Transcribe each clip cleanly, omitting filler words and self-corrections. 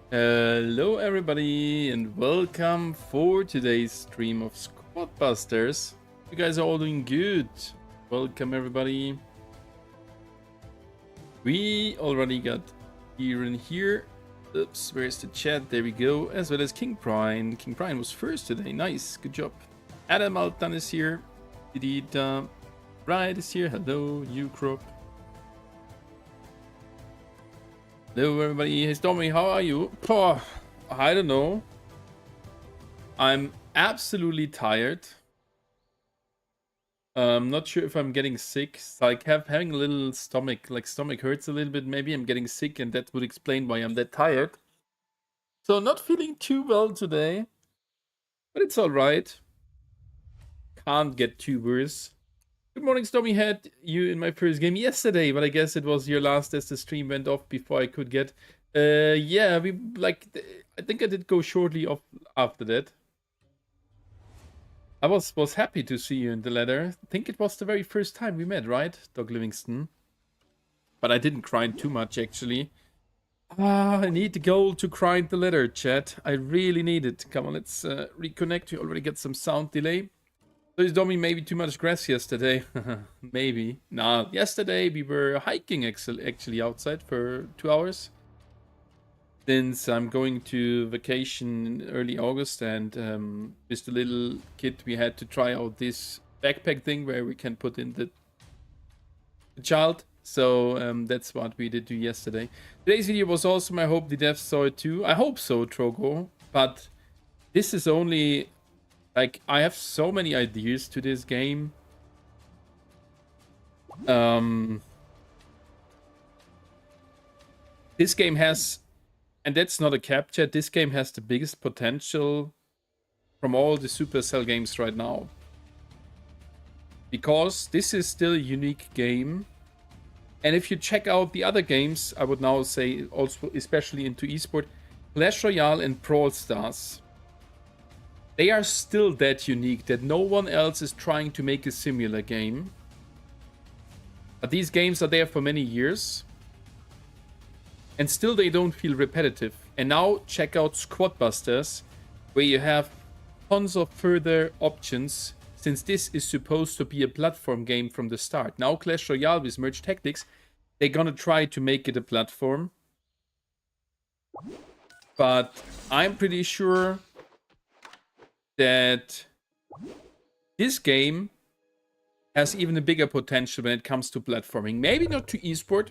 Hello everybody and welcome for today's stream of Squad Busters. You guys are all doing good. Welcome everybody. We already got Yarin here. Oops, where's the chat? There we go. As well as King Prime. King Prime was first today. Nice, good job. Adam Altan is here. Didita Bride is here. Hello, Ucrop. Hello everybody, hey Stormi, how are you? Oh, I don't know. I'm absolutely tired. Not sure if I'm getting sick. It's like having a little stomach hurts a little bit. Maybe I'm getting sick and that would explain why I'm that tired. So not feeling too well today. But it's alright. Can't get too worse. Good morning, Stormy. Had you in my first game yesterday, but I guess it was your last as the stream went off before I could get. Yeah, I think I did go shortly off after that. I was happy to see you in the ladder. I think it was the very first time we met, right, Doug Livingston? But I didn't grind too much actually. I need the gold to grind the ladder, chat. I really need it. Come on, let's reconnect. We already get some sound delay. So is Domi maybe too much grass yesterday? Maybe. Nah, yesterday we were hiking actually outside for 2 hours. Since I'm going to vacation in early August and with the little kid we had to try out this backpack thing where we can put in the child. So that's what we did do yesterday. Today's video was awesome. I hope the devs saw it too. I hope so, Trogo. But this is only... Like, I have so many ideas to this game. This game has, and that's not a cap chat, this game has the biggest potential from all the Supercell games right now. Because this is still a unique game. And if you check out the other games, I would now say also, especially into esports, Clash Royale and Brawl Stars. They are still that unique that no one else is trying to make a similar game. But these games are there for many years. And still they don't feel repetitive. And now check out Squad Busters, where you have tons of further options, since this is supposed to be a platform game from the start. Now Clash Royale with Merge Tactics, they're gonna try to make it a platform. But I'm pretty sure that this game has even a bigger potential when it comes to platforming. Maybe not to esport,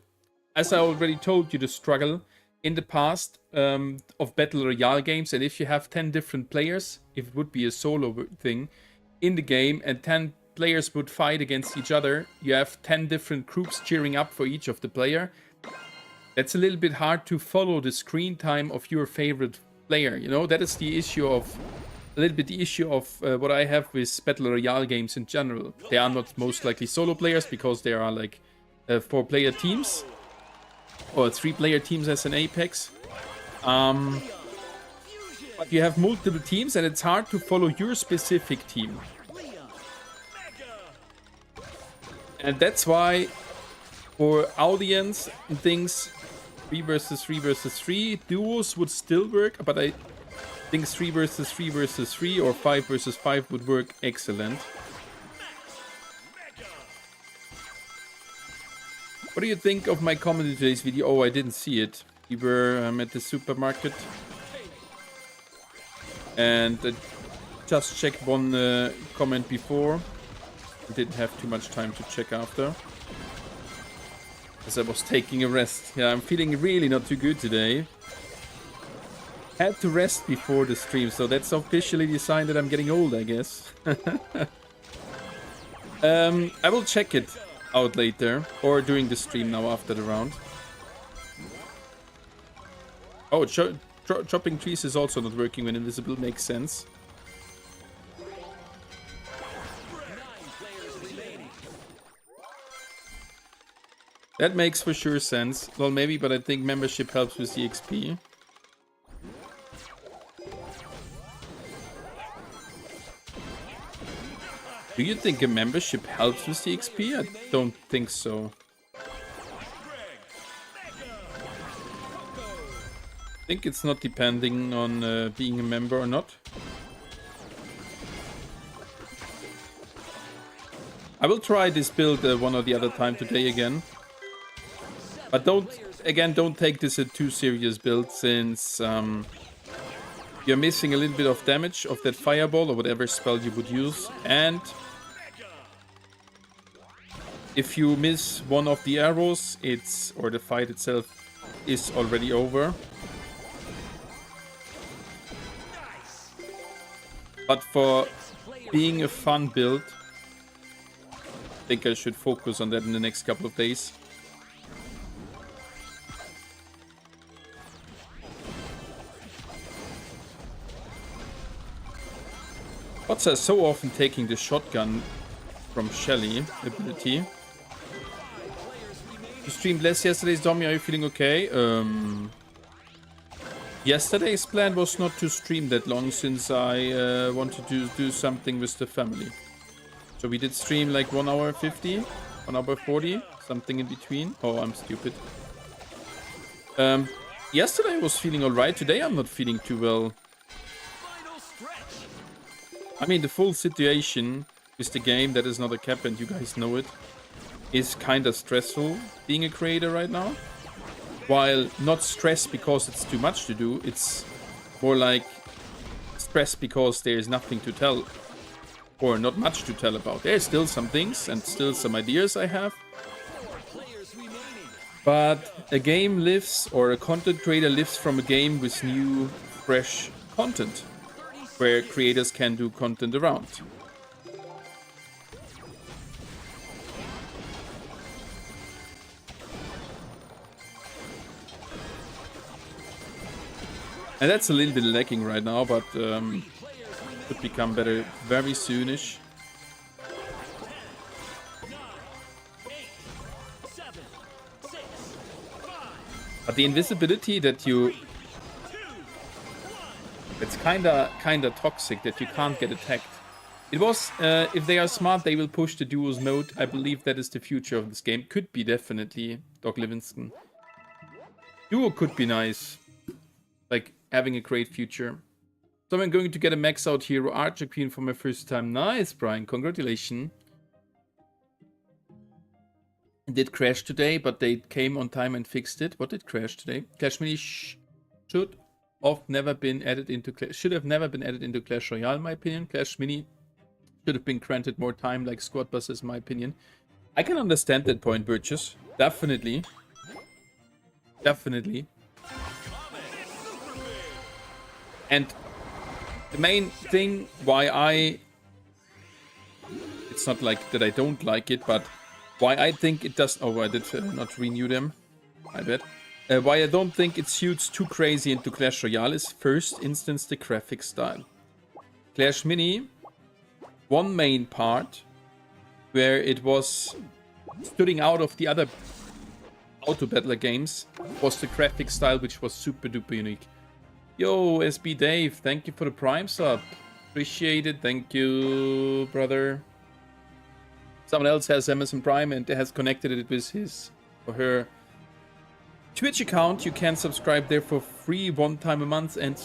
as I already told you the struggle in the past of Battle Royale games. And if you have 10 different players, if it would be a solo thing in the game and 10 players would fight against each other, you have 10 different groups cheering up for each of the player. That's a little bit hard to follow the screen time of your favorite player. You know, that is the issue of... A little bit the issue of what I have with Battle Royale games in general. They are not most likely solo players because there are like 4-player teams or 3-player teams as an Apex. But you have multiple teams and it's hard to follow your specific team. And that's why for audience and things, 3 versus 3 versus 3 duos would still work, but I think 3 versus 3 versus 3 or 5 versus 5 would work excellent. What do you think of my comment in today's video? Oh, I didn't see it. We were at the supermarket. And I just checked one comment before. I didn't have too much time to check after, as I was taking a rest. Yeah, I'm feeling really not too good today. Had to rest before the stream, so that's officially the sign that I'm getting old, I guess. I will check it out later, or during the stream now after the round. Oh, chopping trees is also not working when invisible, makes sense. That makes for sure sense. Well, maybe, but I think membership helps with the XP. Do you think a membership helps with the XP? I don't think so. think it's not depending on being a member or not. I will try this build one or the other time today again. But don't take this a too serious build, since you're missing a little bit of damage of that fireball or whatever spell you would use. And if you miss one of the arrows, or the fight itself is already over. But for being a fun build, I think I should focus on that in the next couple of days. Bots are so often taking the shotgun from Shelly ability. You streamed less yesterday, Stormi. Are you feeling okay? Yesterday's plan was not to stream that long, since I wanted to do something with the family. So we did stream like 1 hour 50, 1 hour 40, something in between. Oh, I'm stupid. Yesterday I was feeling alright. Today I'm not feeling too well. I mean, the full situation with the game that is not a cap, and you guys know it, is kind of stressful being a creator right now. While not stress because it's too much to do, it's more like stress because there's nothing to tell, or not much to tell about. There's still some things and still some ideas I have. But a game lives, or a content creator lives from a game with new, fresh content, where creators can do content around. And that's a little bit lacking right now, but could become better very soonish. But the invisibility that you... it's kinda toxic that you can't get attacked. It was, if they are smart, they will push the duos mode. I believe that is the future of this game. Could be, definitely, Doc Livingston. Duo could be nice. Like, having a great future. So I'm going to get a max out hero Archer Queen for my first time. Nice, Brian. Congratulations. It did crash today, but they came on time and fixed it. What did crash today? Clash Mini should have never been added into Clash Royale, in my opinion. Clash Mini should have been granted more time, like squad buses, in my opinion. I can understand that point, Burgess. Definitely. Definitely. And the main thing why it's not like that I don't like it, but why I think it does... oh, I did not renew them. I bet. Why I don't think it suits too crazy into Clash Royale is, first instance, the graphic style. Clash Mini, one main part where it was stooding out of the other auto battler games was the graphic style, which was super duper unique. Yo, SB Dave, thank you for the Prime sub. Appreciate it. Thank you, brother. Someone else has Amazon Prime and has connected it with his or her Twitch account. You can subscribe there for free 1 time a month and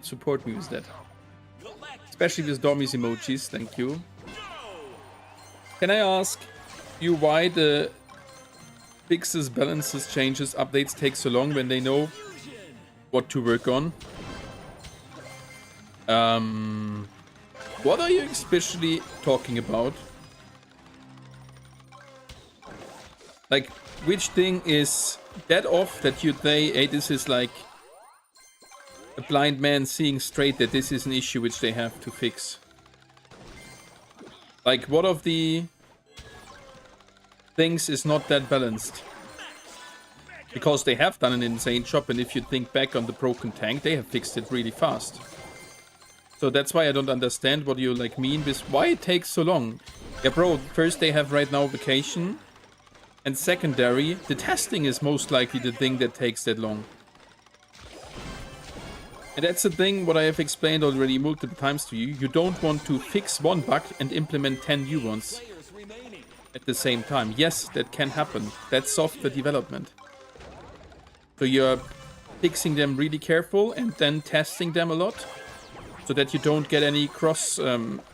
support me with that. Especially with Dormi's emojis. Thank you. Can I ask you why the fixes, balances, changes, updates take so long when they know what to work on? What are you especially talking about? Like, which thing is that off that you say, hey, this is like a blind man seeing straight that this is an issue which they have to fix? Like, what of the things is not that balanced? Because they have done an insane job, and if you think back on the broken tank, they have fixed it really fast. So that's why I don't understand what you like mean with why it takes so long. Yeah, bro, first they have right now vacation. And secondary, the testing is most likely the thing that takes that long. And that's the thing what I have explained already multiple times to you. You don't want to fix one bug and implement 10 new ones at the same time. Yes, that can happen. That's software development. So you're fixing them really careful and then testing them a lot so that you don't get any cross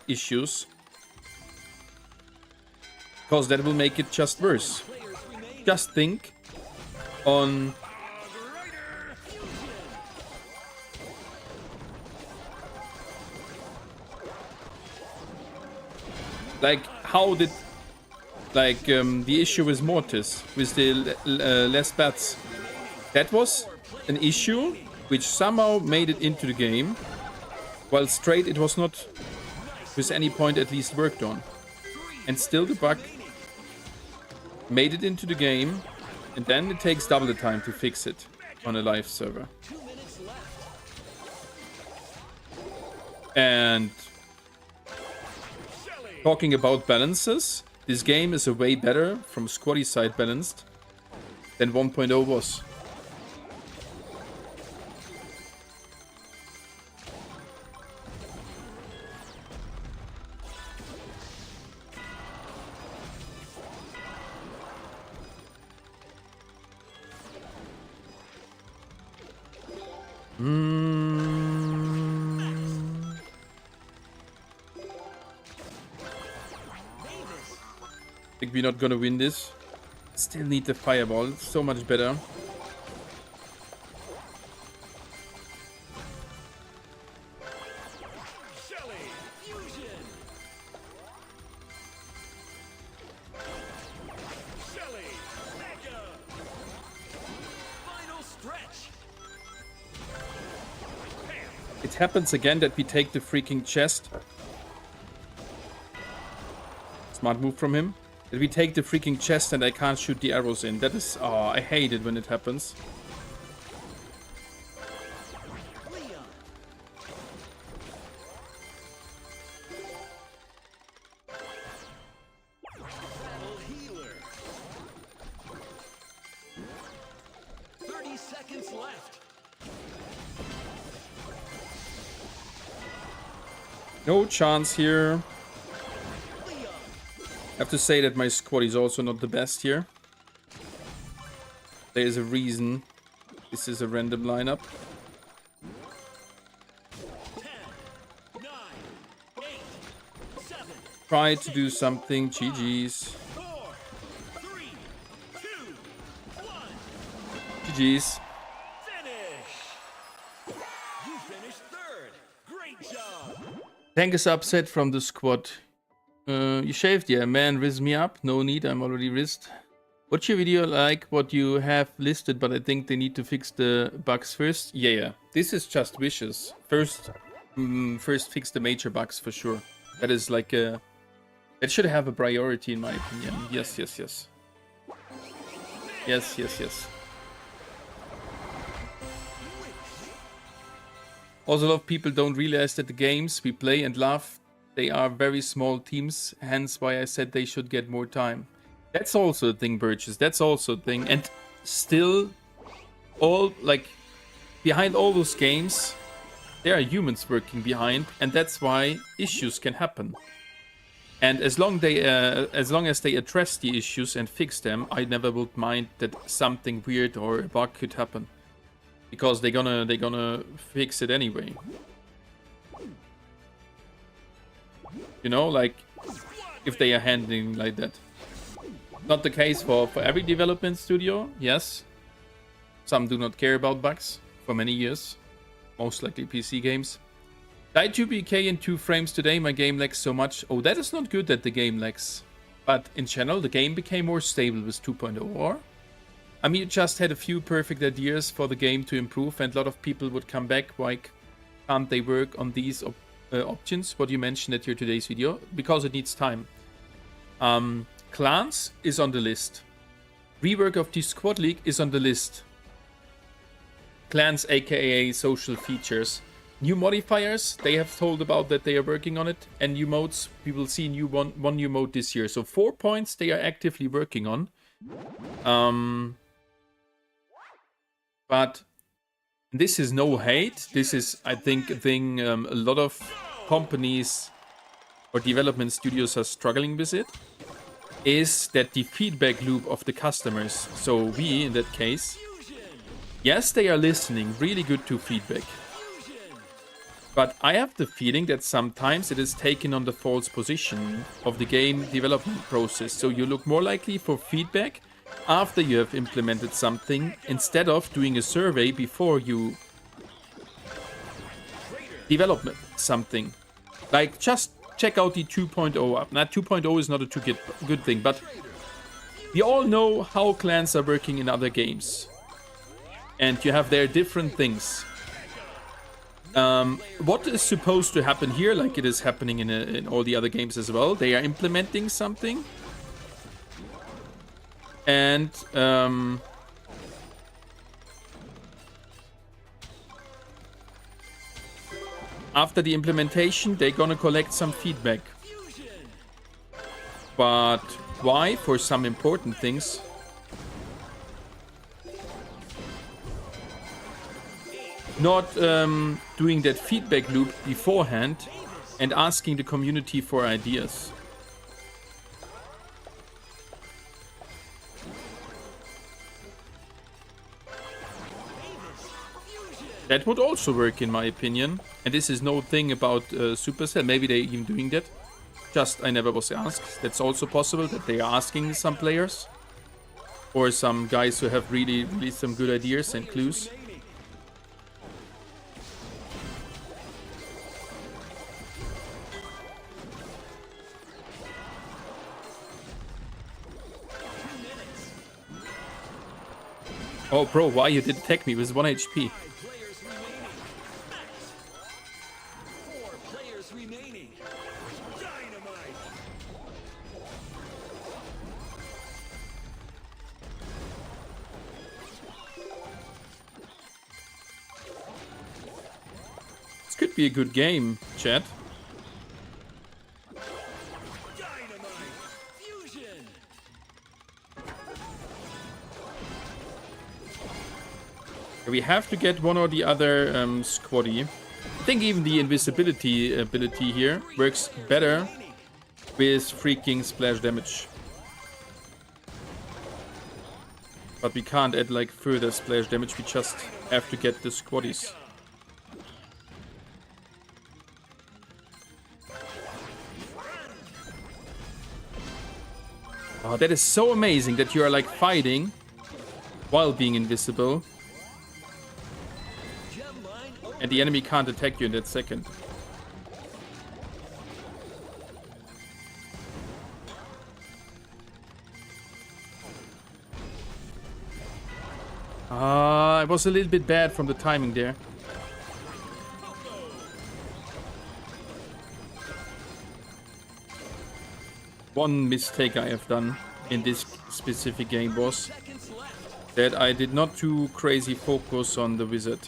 issues. Because that will make it just worse. Just think on... Like, how did... Like, the issue with Mortis, with the less bats. That was an issue which somehow made it into the game, while straight it was not, with any point at least, worked on. And still the bug made it into the game, and then it takes double the time to fix it on a live server. And talking about balances, this game is a way better, from squaddy side balanced, than 1.0 was. I think we're not gonna win this. Still need the fireball. It's so much better. It happens again that we take the freaking chest. Smart move from him. That we take the freaking chest and I can't shoot the arrows in. That is... Oh, I hate it when it happens. No chance here. I have to say that my squad is also not the best here. There is a reason. This is a random lineup. 10, 9, 8, 7, Try to do something. GG's. 4, 3, 2, 1. GG's. Finish. You finished third. Great job. Tank is upset from the squad. You shaved? Yeah, man, riz me up. No need, I'm already rizzed. Watch your video like what you have listed, but I think they need to fix the bugs first. Yeah. This is just wishes. First fix the major bugs for sure. That is like a... That should have a priority in my opinion. Yes. Yes. Also, a lot of people don't realize that the games we play and love, they are very small teams, hence why I said they should get more time. That's also a thing, Birches, that's also a thing. And still, all, like, behind all those games, there are humans working behind, and that's why issues can happen. And as long as they address the issues and fix them, I never would mind that something weird or a bug could happen. Because they're gonna fix it anyway. You know, like, if they are handling like that. Not the case for every development studio, yes. Some do not care about bugs for many years. Most likely PC games. Died 2BK in 2 frames today, my game lags so much. Oh, that is not good that the game lags. But in general, the game became more stable with 2.0, or? I mean, you just had a few perfect ideas for the game to improve, and a lot of people would come back. Why can't they work on these options? What you mentioned at your today's video? Because it needs time. Clans is on the list. Rework of the Squad League is on the list. Clans, aka social features. New modifiers, they have told about that they are working on it. And new modes, we will see one new mode this year. So 4 points they are actively working on. But this is no hate. This is, I think, a thing a lot of companies or development studios are struggling with it. Is that the feedback loop of the customers. So we, in that case, Yes, they are listening really good to feedback. But I have the feeling that sometimes it is taken on the false position of the game development process. So you look more likely for feedback after you have implemented something instead of doing a survey before you develop something. Like, just check out the 2.0 up. Now, 2.0 is not a too good thing, but we all know how clans are working in other games. And you have their different things. What is supposed to happen here, like it is happening in all the other games as well, they are implementing something. And after the implementation, they're gonna collect some feedback. But why? For some important things. Not doing that feedback loop beforehand and asking the community for ideas. That would also work in my opinion. And this is no thing about Supercell. Maybe they're even doing that. Just I never was asked. That's also possible that they are asking some players. Or some guys who have really some good ideas and clues. Oh, bro, why you didn't attack me with 1 HP? This could be a good game, chat. We have to get one or the other squaddy. I think even the invisibility ability here works better with freaking splash damage. But we can't add like further splash damage, we just have to get the squaddies. Oh, that is so amazing that you are like fighting while being invisible. And the enemy can't attack you in that second. It was a little bit bad from the timing there. One mistake I have done in this specific game was that I did not too crazy focus on the wizard.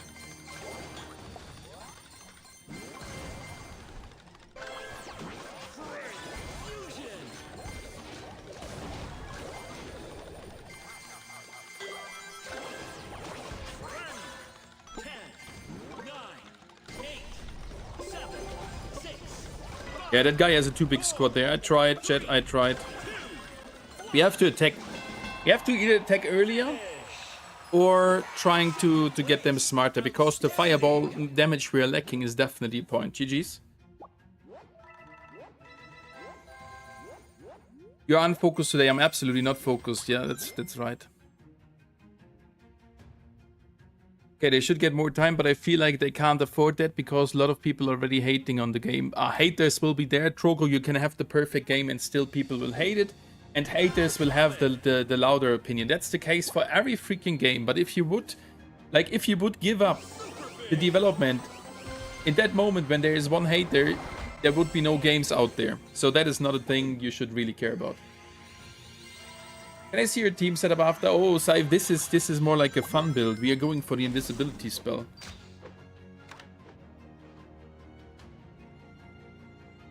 Yeah, that guy has a too big squad there. I tried, chat, I tried. We have to attack. We have to either attack earlier or trying to get them smarter, because the fireball damage we are lacking is definitely a point. GG's. You're unfocused today. I'm absolutely not focused. Yeah, that's right. Okay, they should get more time, but I feel like they can't afford that because a lot of people are already hating on the game. Haters will be there. Trogo, you can have the perfect game and still people will hate it. And haters will have the louder opinion. That's the case for every freaking game. But if you would, like, if you would give up the development in that moment when there is one hater, there would be no games out there. So that is not a thing you should really care about. Can I see your team setup after? Oh, Saif, this is more like a fun build. We are going for the invisibility spell.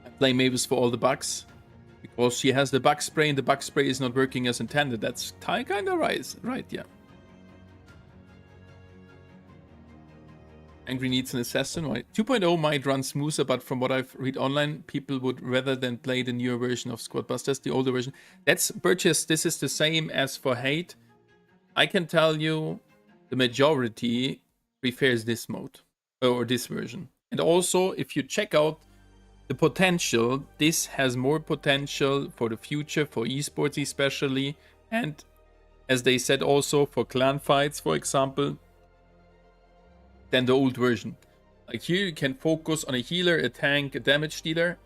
I play Mavis for all the bugs. Because she has the bug spray and the bug spray is not working as intended. That's kind of right, yeah. Angry needs an assassin. Right? 2.0 might run smoother, but from what I've read online, people would rather than play the newer version of Squad Busters, the older version. That's purchased. This is the same as for Hate. I can tell you, the majority prefers this mode or this version. And also, if you check out the potential, this has more potential for the future, for esports especially, and as they said also for clan fights, for example, than the old version. Like here you can focus on a healer, a tank, a damage dealer,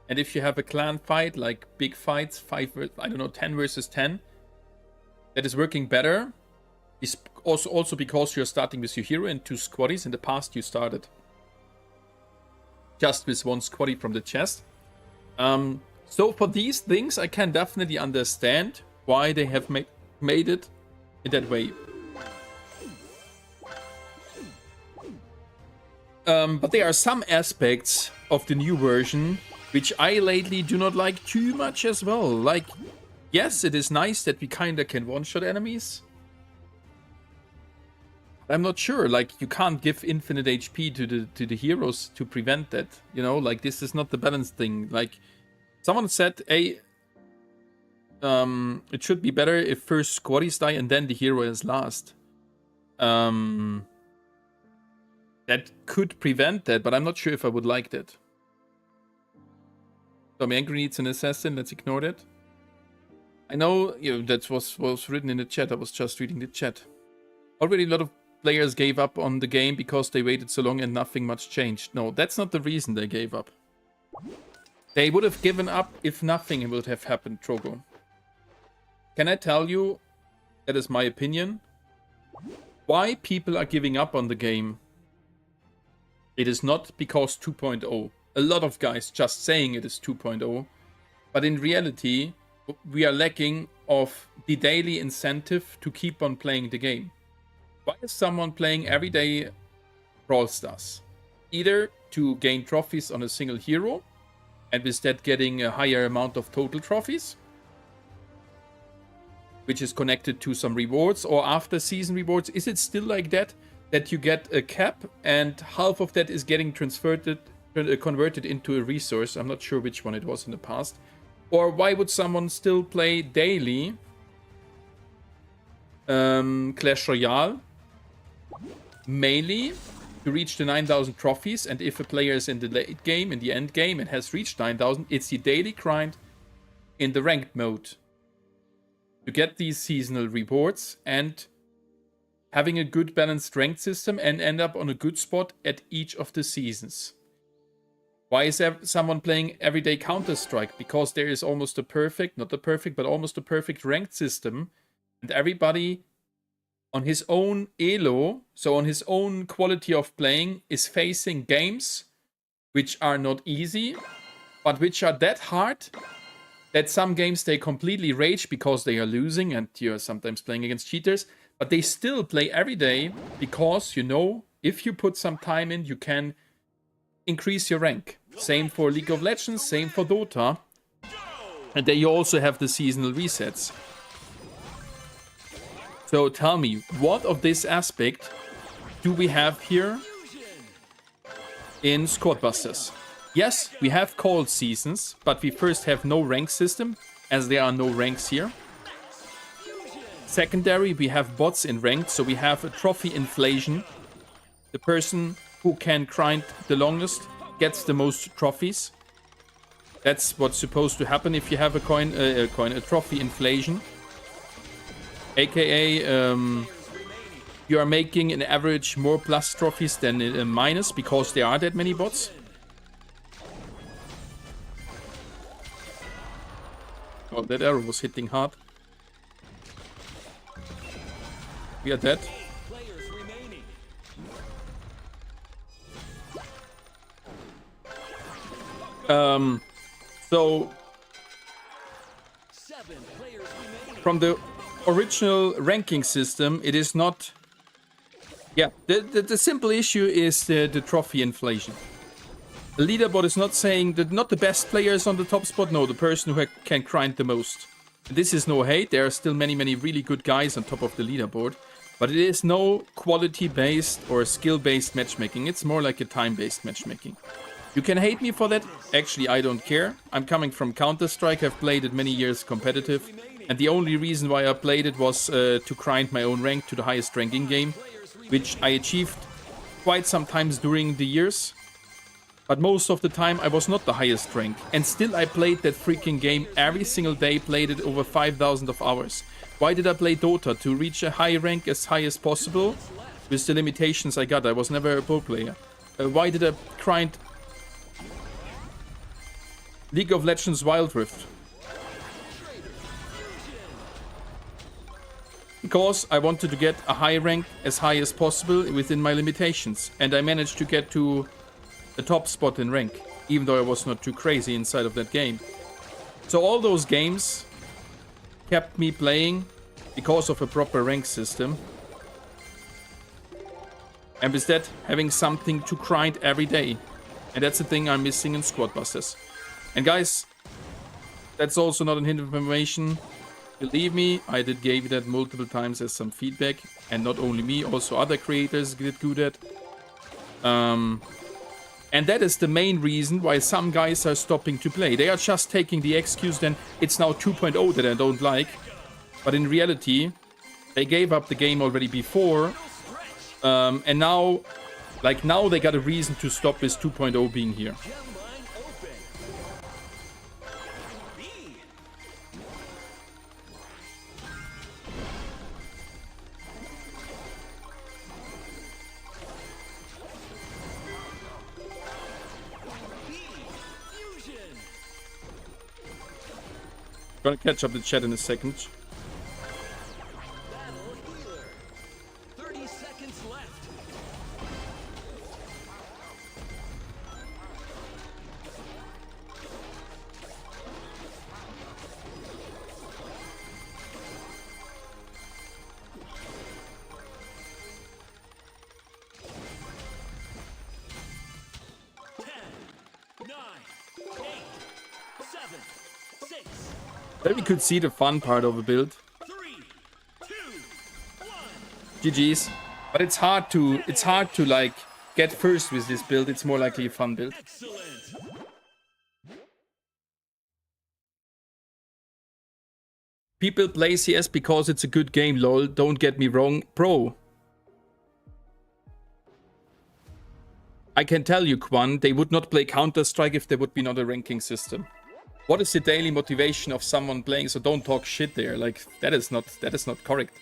and if you have a clan fight, like big fights, 10 versus 10, that is working better. Is also because you're starting with your hero and 2 squaddies. In the past you started just with 1 squaddie from the chest. So for these things I can definitely understand why they have made it in that way. But there are some aspects of the new version which I lately do not like too much as well. Like, yes, it is nice that we kinda can one-shot enemies. I'm not sure, like, you can't give infinite HP to the heroes to prevent that, you know, like, this is not the balanced thing. Like, someone said, hey, it should be better if first squaddies die and then the hero is last. That could prevent that, but I'm not sure if I would like that. So Angry needs an assassin, let's ignore that. I know, that was written in the chat, I was just reading the chat. Already a lot of players gave up on the game because they waited so long and nothing much changed. No, that's not the reason they gave up. They would have given up if nothing would have happened, Trogo. Can I tell you, that is my opinion, why people are giving up on the game? It is not because 2.0. A lot of guys just saying it is 2.0. But in reality, we are lacking of the daily incentive to keep on playing the game. Why is someone playing everyday Brawl Stars? Either to gain trophies on a single hero, and with that getting a higher amount of total trophies, which is connected to some rewards, or after season rewards. Is it still like that you get a cap and half of that is getting converted into a resource? I'm not sure which one it was in the past. Or why would someone still play daily Clash Royale? Mainly to reach the 9,000 trophies, and if a player is in the late game, in the end game, and has reached 9,000, it's the daily grind in the ranked mode to get these seasonal rewards and having a good balanced rank system and end up on a good spot at each of the seasons. Why is someone playing everyday Counter-Strike? Because there is almost a perfect, not the perfect, but almost a perfect ranked system, and everybody on his own elo, so on his own quality of playing, is facing games which are not easy, but which are that hard that some games they completely rage because they are losing and you're sometimes playing against cheaters, but they still play every day because, you know, if you put some time in, you can increase your rank. Same for League of Legends, same for Dota. And then you also have the seasonal resets. So tell me, what of this aspect do we have here in Squad Busters? Yes, we have called seasons, but we first have no rank system, as there are no ranks here. Secondary, we have bots in ranked, so we have a trophy inflation. The person who can grind the longest gets the most trophies. That's what's supposed to happen if you have a trophy inflation. AKA, you are making an average more plus trophies than a minus because there are that many bots. Oh, that arrow was hitting hard. We are dead. So from the original ranking system, it is not. Yeah, the simple issue is the trophy inflation. The leaderboard is not saying that not the best players on the top spot, no, the person who can grind the most. This is no hate, there are still many really good guys on top of the leaderboard, but it is no quality-based or skill-based matchmaking, it's more like a time-based matchmaking. You can hate me for that, actually I don't care. I'm coming from Counter-Strike, I've played it many years competitive, and the only reason why I played it was to grind my own rank to the highest rank in game. which I achieved quite sometimes during the years. But most of the time I was not the highest rank. And still I played that freaking game every single day, played it over 5,000 of hours. Why did I play Dota? To reach a high rank as high as possible with the limitations I got. I was never a pro player. Why did I grind League of Legends Wild Rift? Because I wanted to get a high rank as high as possible within my limitations. And I managed to get to the top spot in rank, even though I was not too crazy inside of that game. So all those games kept me playing because of a proper rank system. And with that, having something to grind every day. And that's the thing I'm missing in Squad Busters. And guys, that's also not a hint of information. Believe me, I did give that multiple times as some feedback. And not only me, also other creators did do that. And that is the main reason why some guys are stopping to play. They are just taking the excuse then it's now 2.0 that I don't like. But in reality, they gave up the game already before. And now, now they got a reason to stop with 2.0 being here. Gonna catch up the chat in a second. Battle healer. 30 seconds left. Then we could see the fun part of a build. 3, 2, 1. GG's. But it's hard to like get first with this build. It's more likely a fun build. Excellent. People play CS because it's a good game, lol. Don't get me wrong, bro. I can tell you, Quan, they would not play Counter-Strike if there would be not a ranking system. What is the daily motivation of someone playing? So don't talk shit there. Like, that is not correct.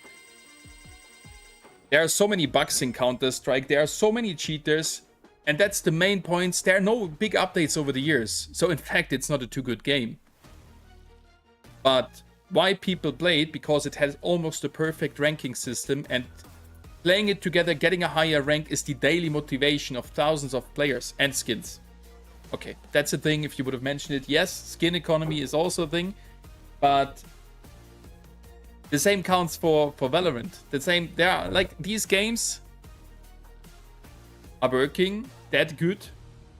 There are so many bugs in Counter-Strike. There are so many cheaters. And that's the main points. There are no big updates over the years. So in fact, it's not a too good game. But why people play it? Because it has almost a perfect ranking system. And playing it together, getting a higher rank is the daily motivation of thousands of players and skins. Okay, that's a thing if you would have mentioned it. Yes, skin economy is also a thing, but the same counts for Valorant. The same, there are like these games are working that good,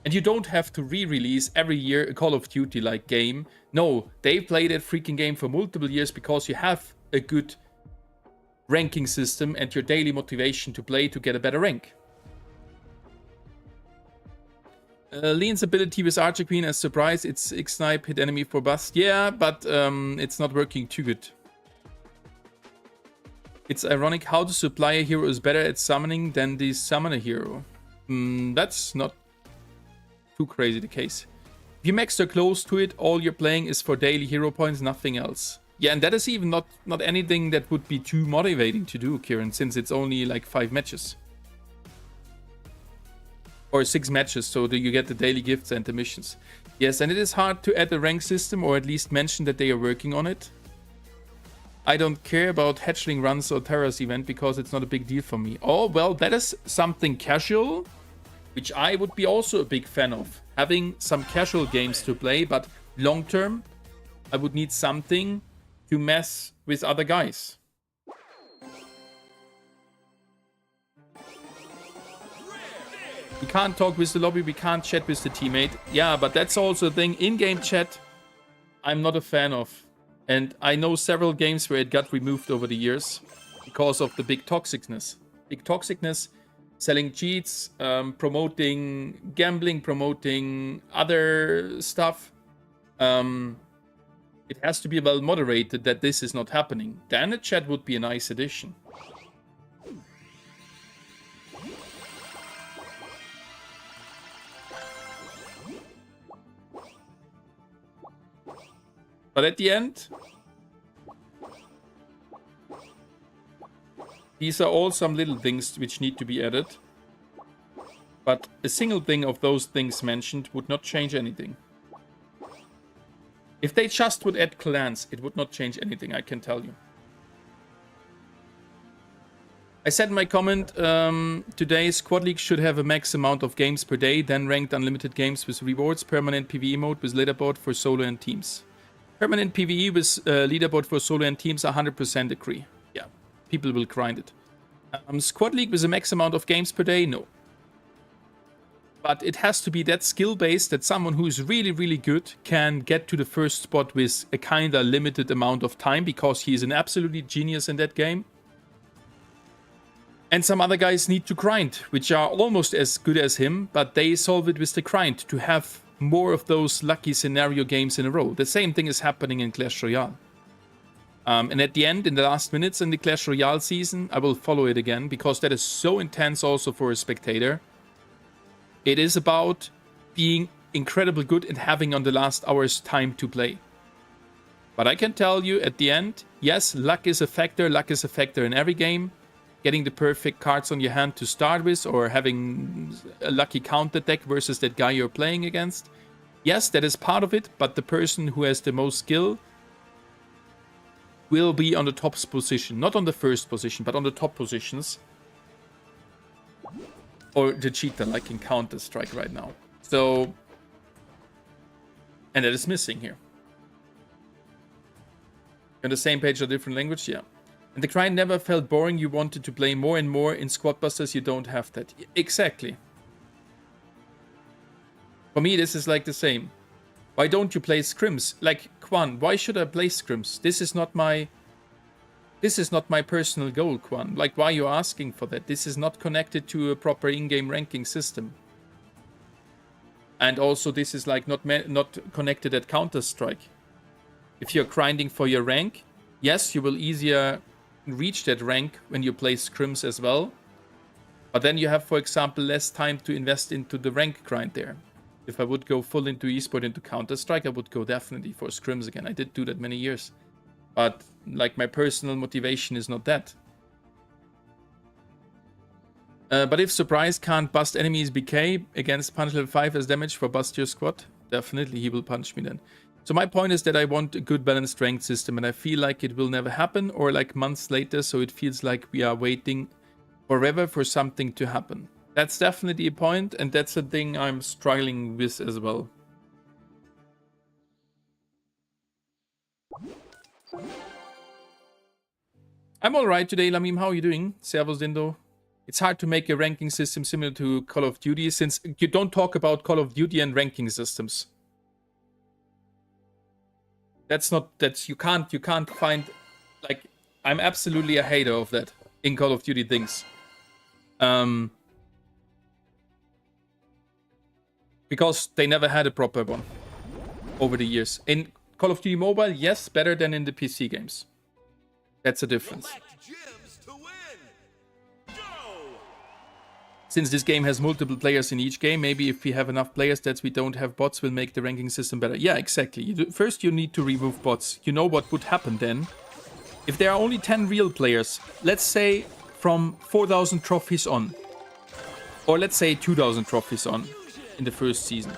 and you don't have to re-release every year a Call of Duty like game. No, they play that freaking game for multiple years because you have a good ranking system and your daily motivation to play to get a better rank. Lean's ability with Archer Queen as surprise, it's X-Snipe, hit enemy for bust. Yeah, but it's not working too good. It's ironic how the supplier hero is better at summoning than the summoner hero. That's not too crazy the case. If you max or close to it, all you're playing is for daily hero points, nothing else. Yeah, and that is even not anything that would be too motivating to do, Kieran, since it's only like 5 matches. Or 6 matches, so that you get the daily gifts and the missions. Yes, and it is hard to add a rank system, or at least mention that they are working on it. I don't care about hatchling runs or Terra's event, because it's not a big deal for me. Oh, well, that is something casual, which I would be also a big fan of. Having some casual games to play, but long term, I would need something to mess with other guys. We can't talk with the lobby, we can't chat with the teammate. Yeah, but that's also a thing. In-game chat, I'm not a fan of. And I know several games where it got removed over the years because of the big toxicness. Big toxicness, selling cheats, promoting gambling, promoting other stuff. It has to be well moderated that this is not happening. Then a chat would be a nice addition. But at the end, these are all some little things which need to be added. But a single thing of those things mentioned would not change anything. If they just would add clans, it would not change anything, I can tell you. I said in my comment, today Squad League should have a max amount of games per day, then ranked unlimited games with rewards, permanent PvE mode with leaderboard for solo and teams. Permanent PvE with leaderboard for solo and teams, 100% agree. Yeah, people will grind it. Squad League with a max amount of games per day, no. But it has to be that skill-based that someone who is really, really good can get to the first spot with a kinda limited amount of time, because he is an absolutely genius in that game. And some other guys need to grind, which are almost as good as him, but they solve it with the grind to have more of those lucky scenario games in a row. The same thing is happening in Clash Royale. And at the end, in the last minutes in the Clash Royale season, I will follow it again, because that is so intense also for a spectator. It is about being incredibly good and having on the last hours time to play. But I can tell you at the end, yes, luck is a factor. Luck is a factor in every game. Getting the perfect cards on your hand to start with, or having a lucky counter deck versus that guy you're playing against. Yes, that is part of it, but the person who has the most skill will be on the top position. Not on the first position, but on the top positions. Or the cheater, like in Counter-Strike right now. So, and that is missing here. On the same page, a different language, yeah. And the grind never felt boring. You wanted to play more and more. In Squad Busters, you don't have that. Exactly. For me, this is like the same. Why don't you play scrims? Like, Quan, why should I play scrims? This is not my personal goal, Quan. Like, why are you asking for that? This is not connected to a proper in-game ranking system. And also, this is like not connected at Counter-Strike. If you're grinding for your rank, yes, you will easier reach that rank when you play scrims as well. But then you have, for example, less time to invest into the rank grind there. If I would go full into esport, into Counter-Strike, I would go definitely for scrims again. I did do that many years. But like, my personal motivation is not that. But if Surprise can't bust enemies BK against punch level 5 as damage for bust your squad, definitely he will punch me then. So my point is that I want a good balanced strength system, and I feel like it will never happen, or like months later, so it feels like we are waiting forever for something to happen. That's definitely a point, and that's the thing I'm struggling with as well. I'm alright today, Lamim. How are you doing? Servus, Dindo. It's hard to make a ranking system similar to Call of Duty, since you don't talk about Call of Duty and ranking systems. You can't find, like, I'm absolutely a hater of that in Call of Duty things. Because they never had a proper one over the years. In Call of Duty Mobile, yes, better than in the PC games. That's a difference. Since this game has multiple players in each game, maybe if we have enough players that we don't have bots, will make the ranking system better. Yeah, exactly. First, you need to remove bots. You know what would happen then? If there are only 10 real players, let's say from 4,000 trophies on, or let's say 2,000 trophies on in the first season.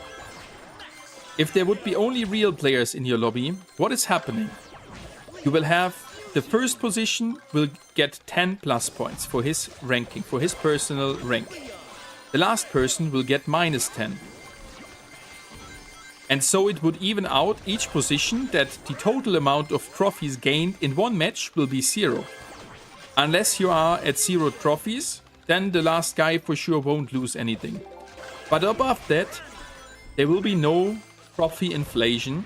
If there would be only real players in your lobby, what is happening? You will have the first position will get 10 plus points for his ranking, for his personal rank. The last person will get minus 10. And so it would even out each position that the total amount of trophies gained in one match will be 0. Unless you are at 0 trophies, then the last guy for sure won't lose anything. But above that, there will be no trophy inflation,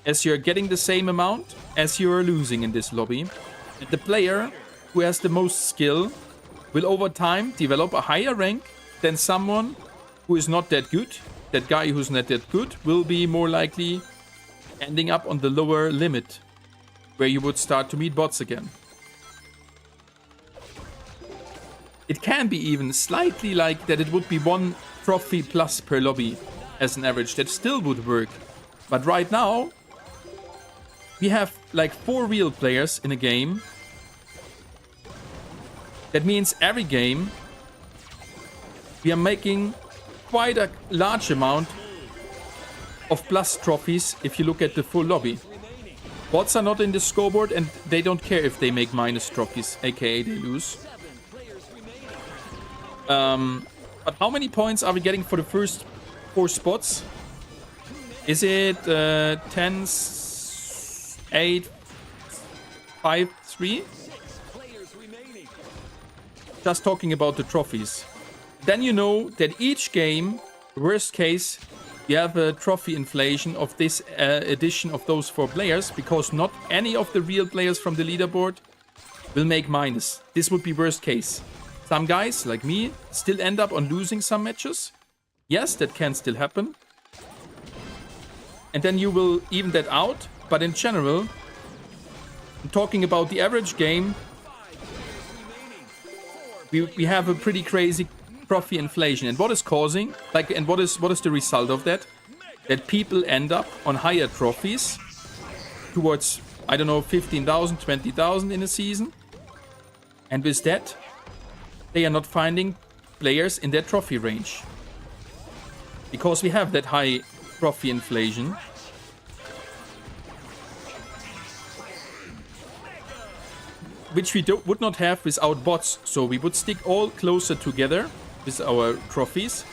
as you're getting the same amount as you are losing in this lobby. And the player who has the most skill will over time develop a higher rank than someone who is not that good. That guy who's not that good will be more likely ending up on the lower limit, where you would start to meet bots again. It can be even slightly like that it would be 1 trophy plus per lobby as an average. That still would work. But right now, we have like 4 real players in a game. That means every game we are making quite a large amount of plus trophies if you look at the full lobby. Bots are not in the scoreboard and they don't care if they make minus trophies, aka they lose. But how many points are we getting for the first 4 spots? Is it 10, 8, 5, 3? Just talking about the trophies. Then you know that each game, worst case, you have a trophy inflation of this edition of those 4 players, because not any of the real players from the leaderboard will make minus. This would be worst case. Some guys, like me, still end up on losing some matches. Yes, that can still happen. And then you will even that out. But in general, I'm talking about the average game, we have a pretty crazy trophy inflation. And what is causing, like, and what is the result of that? That people end up on higher trophies towards, I don't know, 15,000, 20,000 in a season. And with that, they are not finding players in that trophy range. Because we have that high trophy inflation. Which we would not have without bots. So we would stick all closer together with our trophies.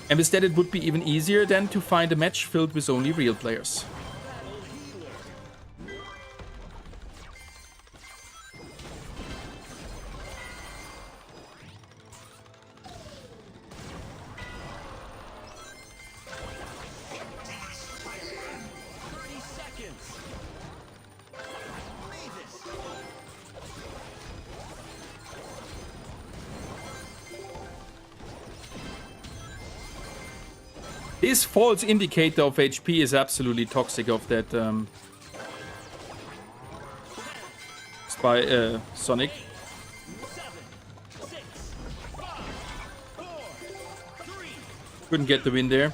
And with that it would be even easier then to find a match filled with only real players. This false indicator of HP is absolutely toxic of that Sonic. Couldn't get the win there.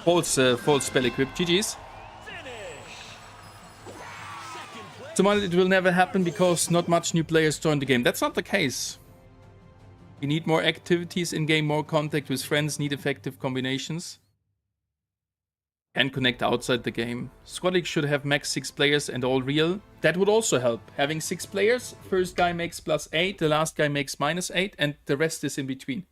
False spell equip. GG's. Tomorrow it will never happen because not much new players join the game. That's not the case. We need more activities in game, more contact with friends, need effective combinations. And connect outside the game. Squad League should have max 6 players and all real. That would also help. Having 6 players, first guy makes +8, the last guy makes -8, and the rest is in between.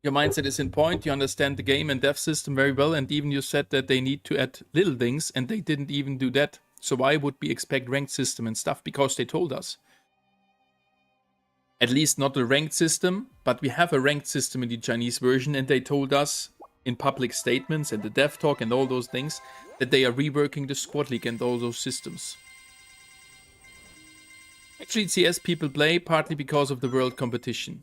Your mindset is in point, you understand the game and dev system very well, and even you said that they need to add little things, and they didn't even do that. So why would we expect ranked system and stuff? Because they told us. At least not a ranked system, but we have a ranked system in the Chinese version, and they told us in public statements and the dev talk and all those things that they are reworking the Squad League and all those systems. Actually, CS people play partly because of the world competition.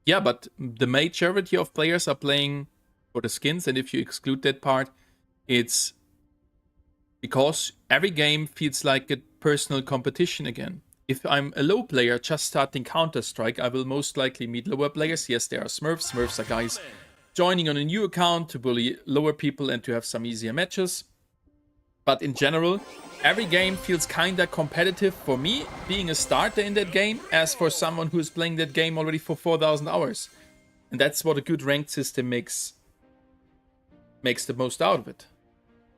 Yeah, but the majority of players are playing for the skins, and if you exclude that part, it's because every game feels like a personal competition again. If I'm a low player just starting Counter-Strike, I will most likely meet lower players. Yes, there are Smurfs. Smurfs are guys joining on a new account to bully lower people and to have some easier matches. But in general, every game feels kinda competitive for me, being a starter in that game, as for someone who is playing that game already for 4,000 hours. And that's what a good ranked system makes the most out of it.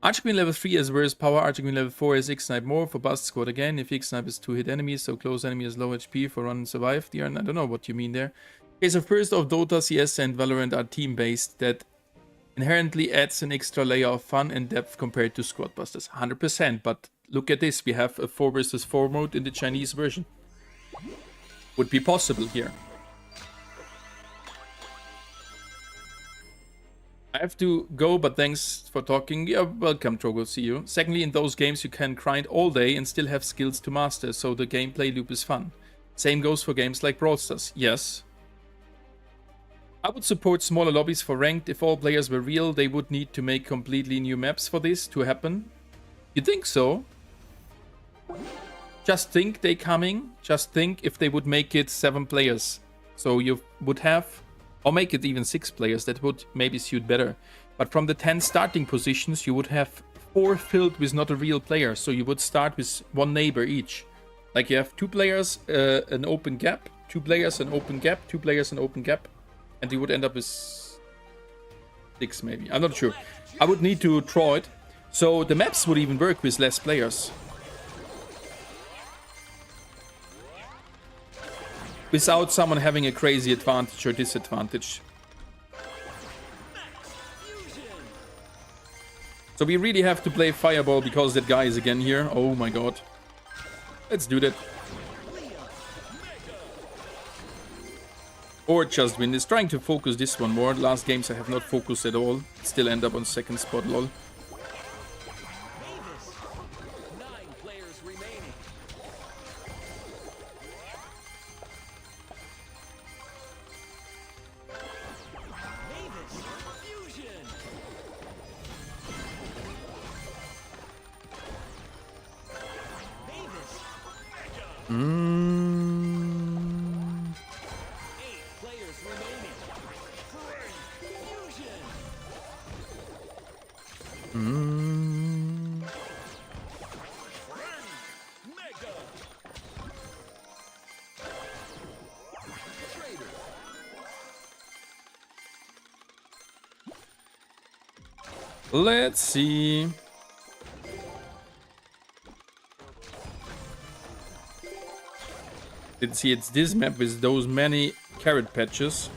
Archer level 3 is worse power, Archer level 4 is X-Snipe more for Bust Squad again. If X-Snipe is 2-hit enemies, so close enemy is low HP for run and survive. Yarin, I don't know what you mean there. Okay, so first of Dota, CS and Valorant are team-based. That inherently adds an extra layer of fun and depth compared to Squad Busters. 100%, but look at this, we have a 4 vs 4 mode in the Chinese version. Would be possible here. I have to go, but thanks for talking. Yeah, welcome, Trogo, see you. Secondly, in those games you can grind all day and still have skills to master, so the gameplay loop is fun. Same goes for games like Brawl Stars. Yes. I would support smaller lobbies for ranked. If all players were real, they would need to make completely new maps for this to happen. You think so? Just think they coming. Just think if they would make it 7 players. So you would have... Or make it even 6 players, that would maybe suit better. But from the 10 starting positions, you would have 4 filled with not a real player. So you would start with 1 neighbor each. Like you have 2 players, an open gap, 2 players, an open gap, 2 players, an open gap. And you would end up with 6 maybe. I'm not sure. I would need to draw it. So the maps would even work with less players. Without someone having a crazy advantage or disadvantage. So we really have to play Fireball because that guy is again here. Oh my god. Let's do that. Or just win this. Trying to focus this one more. Last games I have not focused at all. Still end up on second spot, lol. Let's see. Didn't see it's this map with those many carrot patches.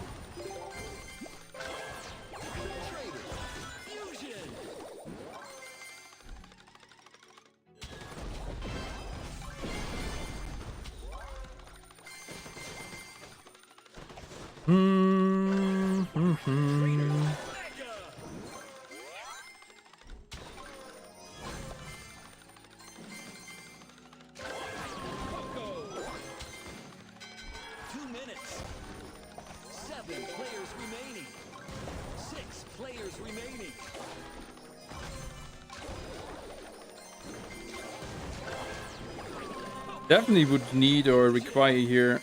Definitely would need or require here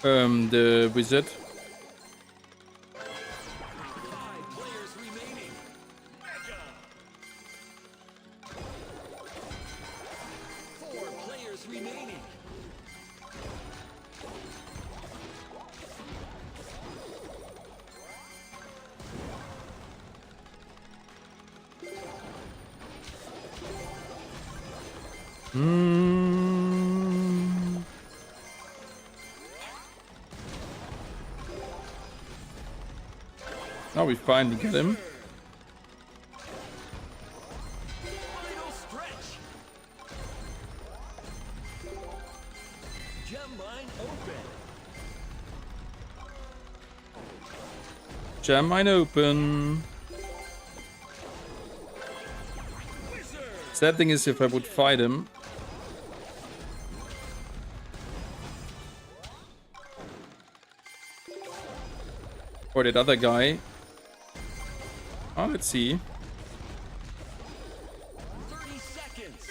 the wizard. Now we finally get him. Gem mine open. Sad thing is if I would fight him. Or that other guy. Oh, let's see. 30 seconds.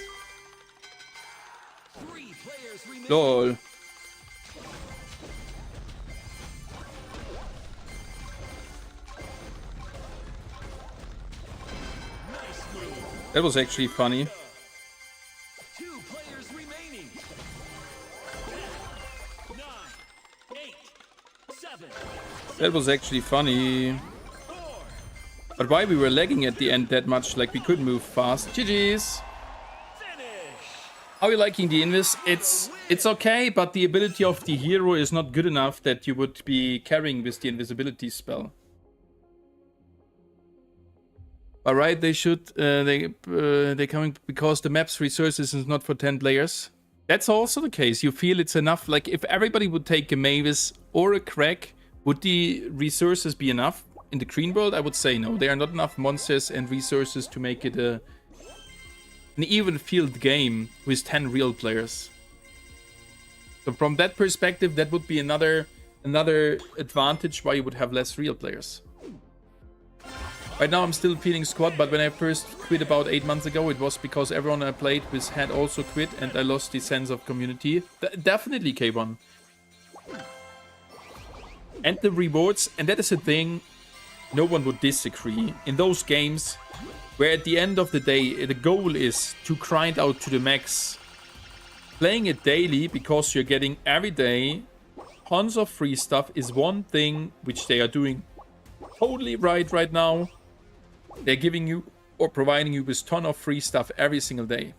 3 players remaining. LOL. That was actually funny. 2 players remaining. 10, 9, 8, 7. That was actually funny. But why we were lagging at the end that much, like we could move fast. GG's. How are you liking the invis? It's okay, but the ability of the hero is not good enough that you would be carrying with the invisibility spell. Alright, they should they coming because the map's resources is not for 10 players. That's also the case. You feel it's enough. Like if everybody would take a Mavis or a Crack, would the resources be enough? In the green world, I would say no. There are not enough monsters and resources to make it an even field game with 10 real players. So from that perspective, that would be another advantage why you would have less real players. Right now I'm still feeling squad, but when I first quit about 8 months ago, it was because everyone I played with had also quit and I lost the sense of community. Definitely, K1. And the rewards, and that is a thing no one would disagree. In those games where at the end of the day the goal is to grind out to the max, playing it daily because you're getting every day tons of free stuff is one thing which they are doing totally right now. They're giving you or providing you with ton of free stuff every single day.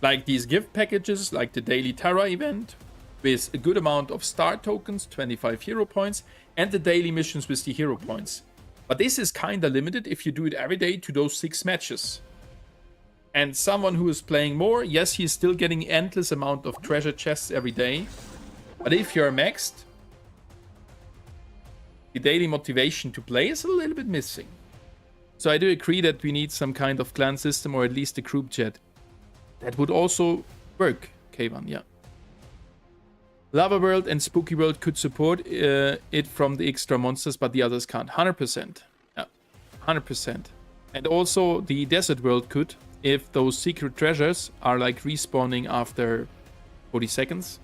Like these gift packages, like the daily Terra event, with a good amount of star tokens, 25 hero points, and the daily missions with the hero points. But this is kinda limited if you do it every day to those 6 matches. And someone who is playing more, yes, he's still getting endless amount of treasure chests every day. But if you're maxed, the daily motivation to play is a little bit missing. So I do agree that we need some kind of clan system or at least a group chat. That would also work, K1, yeah. Lava World and Spooky World could support it from the extra monsters, but the others can't. 100%. Yeah, 100%. And also the Desert World could, if those secret treasures are like respawning after 40 seconds.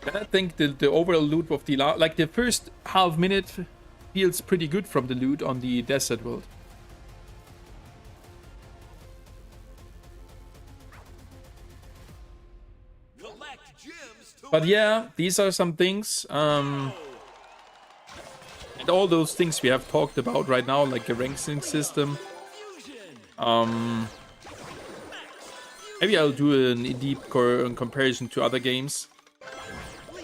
And I think the overall loot of the like the first half minute feels pretty good from the loot on the Desert World. But yeah, these are some things, and all those things we have talked about right now, like a ranking system. Maybe I'll do a deep comparison to other games.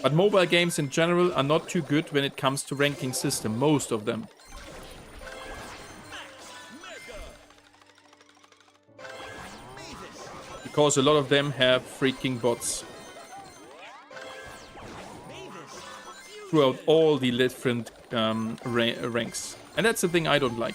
But mobile games in general are not too good when it comes to ranking system, most of them. Because a lot of them have freaking bots. Throughout all the different ranks. And that's the thing I don't like.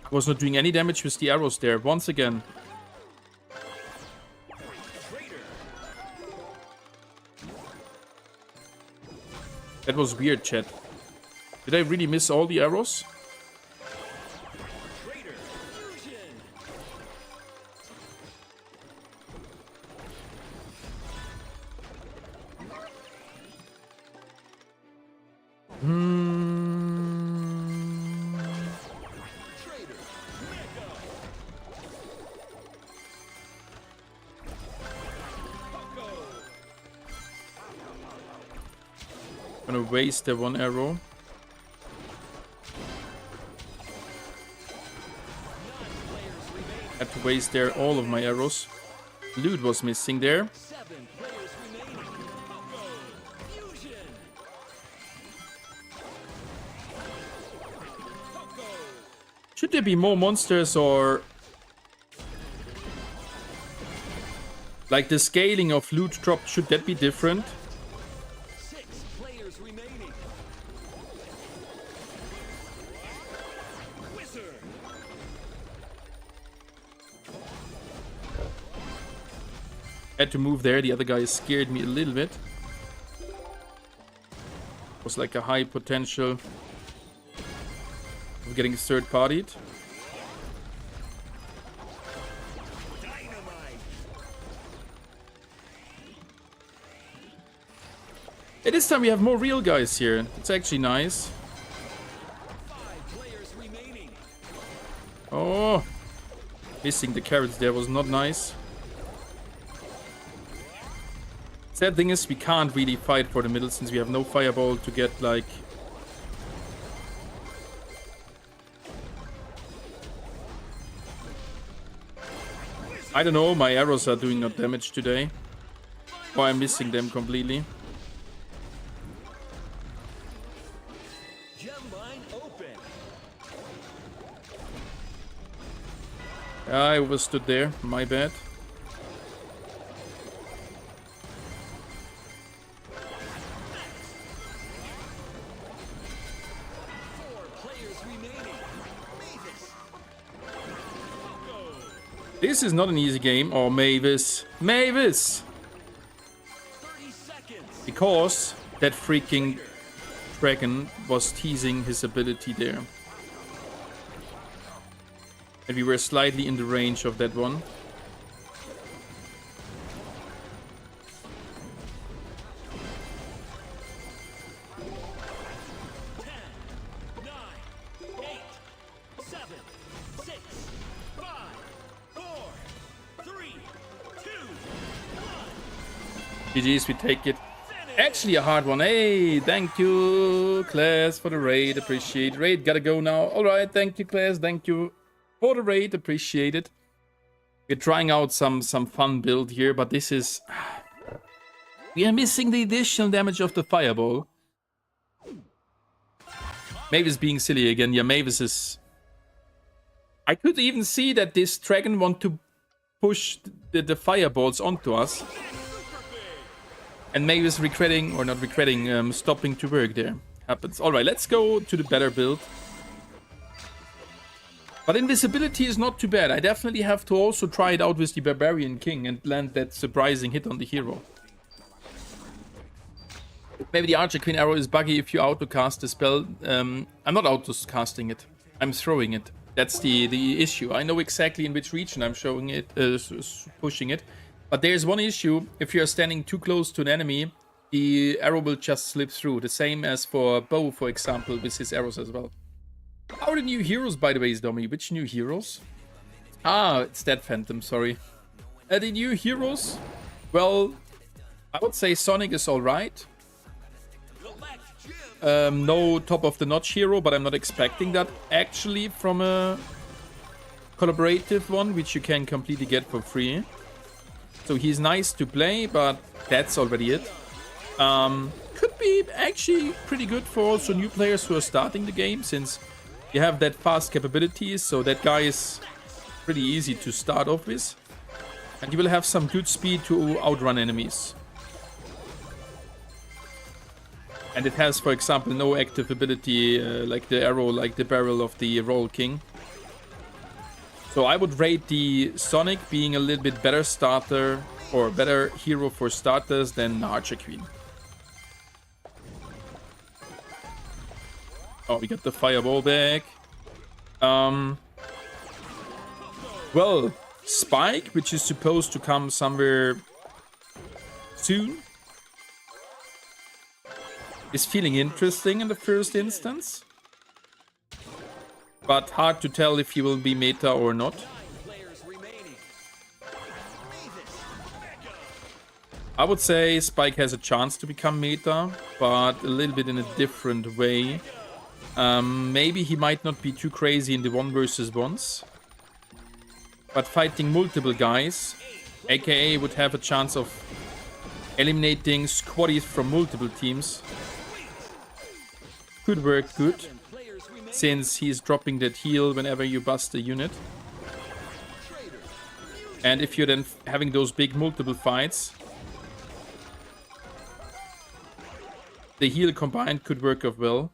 I was not doing any damage with the arrows there, once again. That was weird, chat. Did I really miss all the arrows? I'm gonna waste the one arrow. Had to waste there all of my arrows. Loot was missing there. Should there be more monsters or like the scaling of loot drop, should that be different? Had to move there, the other guy scared me a little bit. Was like a high potential of getting third partied. Hey, this time we have more real guys here. It's actually nice. Oh, missing the carrots there was not nice. Sad thing is we can't really fight for the middle since we have no fireball to get like... I don't know, my arrows are doing no damage today. Or I'm missing them completely. I overstood there, my bad. This is not an easy game. Oh, Mavis. Mavis! 30 Because that freaking dragon was teasing his ability there. And we were slightly in the range of that one. GG's, we take it. Actually a hard one. Hey, thank you, Class, for the raid. Appreciate it. Raid gotta go now. Alright, thank you, Class. Thank you for the raid. Appreciate it. We're trying out some fun build here, but this is... We are missing the additional damage of the fireball. Mavis being silly again. Yeah, Mavis is... I could even see that this dragon want to push the fireballs onto us. And Mavis regretting, or not regretting, stopping to work there. Happens. Alright, let's go to the better build. But invisibility is not too bad. I definitely have to also try it out with the Barbarian King and land that surprising hit on the hero. Maybe the Archer Queen arrow is buggy if you auto-cast the spell. I'm not auto-casting it. I'm throwing it. That's the issue. I know exactly in which region I'm showing it, pushing it. But there's one issue. If you're standing too close to an enemy, the arrow will just slip through. The same as for Bo, for example, with his arrows as well. How are the new heroes, by the way, Stormi? Which new heroes? Ah, it's that Phantom, sorry. The new heroes? Well, I would say Sonic is alright. No top-of-the-notch hero, but I'm not expecting that actually from a collaborative one, which you can completely get for free. So he's nice to play, but that's already it. Could be actually pretty good for also new players who are starting the game, since you have that fast capabilities, so that guy is pretty easy to start off with. And you will have some good speed to outrun enemies. And it has, for example, no active ability like the arrow, like the barrel of the Roll King. So I would rate the Sonic being a little bit better starter or better hero for starters than Archer Queen. Oh, we got the fireball back. Well, Spike, which is supposed to come somewhere soon, is feeling interesting in the first instance. But hard to tell if he will be meta or not. I would say Spike has a chance to become meta, but a little bit in a different way. Maybe he might not be too crazy in the 1 versus 1s. But fighting multiple guys, aka would have a chance of eliminating squaddies from multiple teams, could work good. Since he's dropping that heal whenever you bust a unit. And if you're then having those big multiple fights, the heal combined could work out well.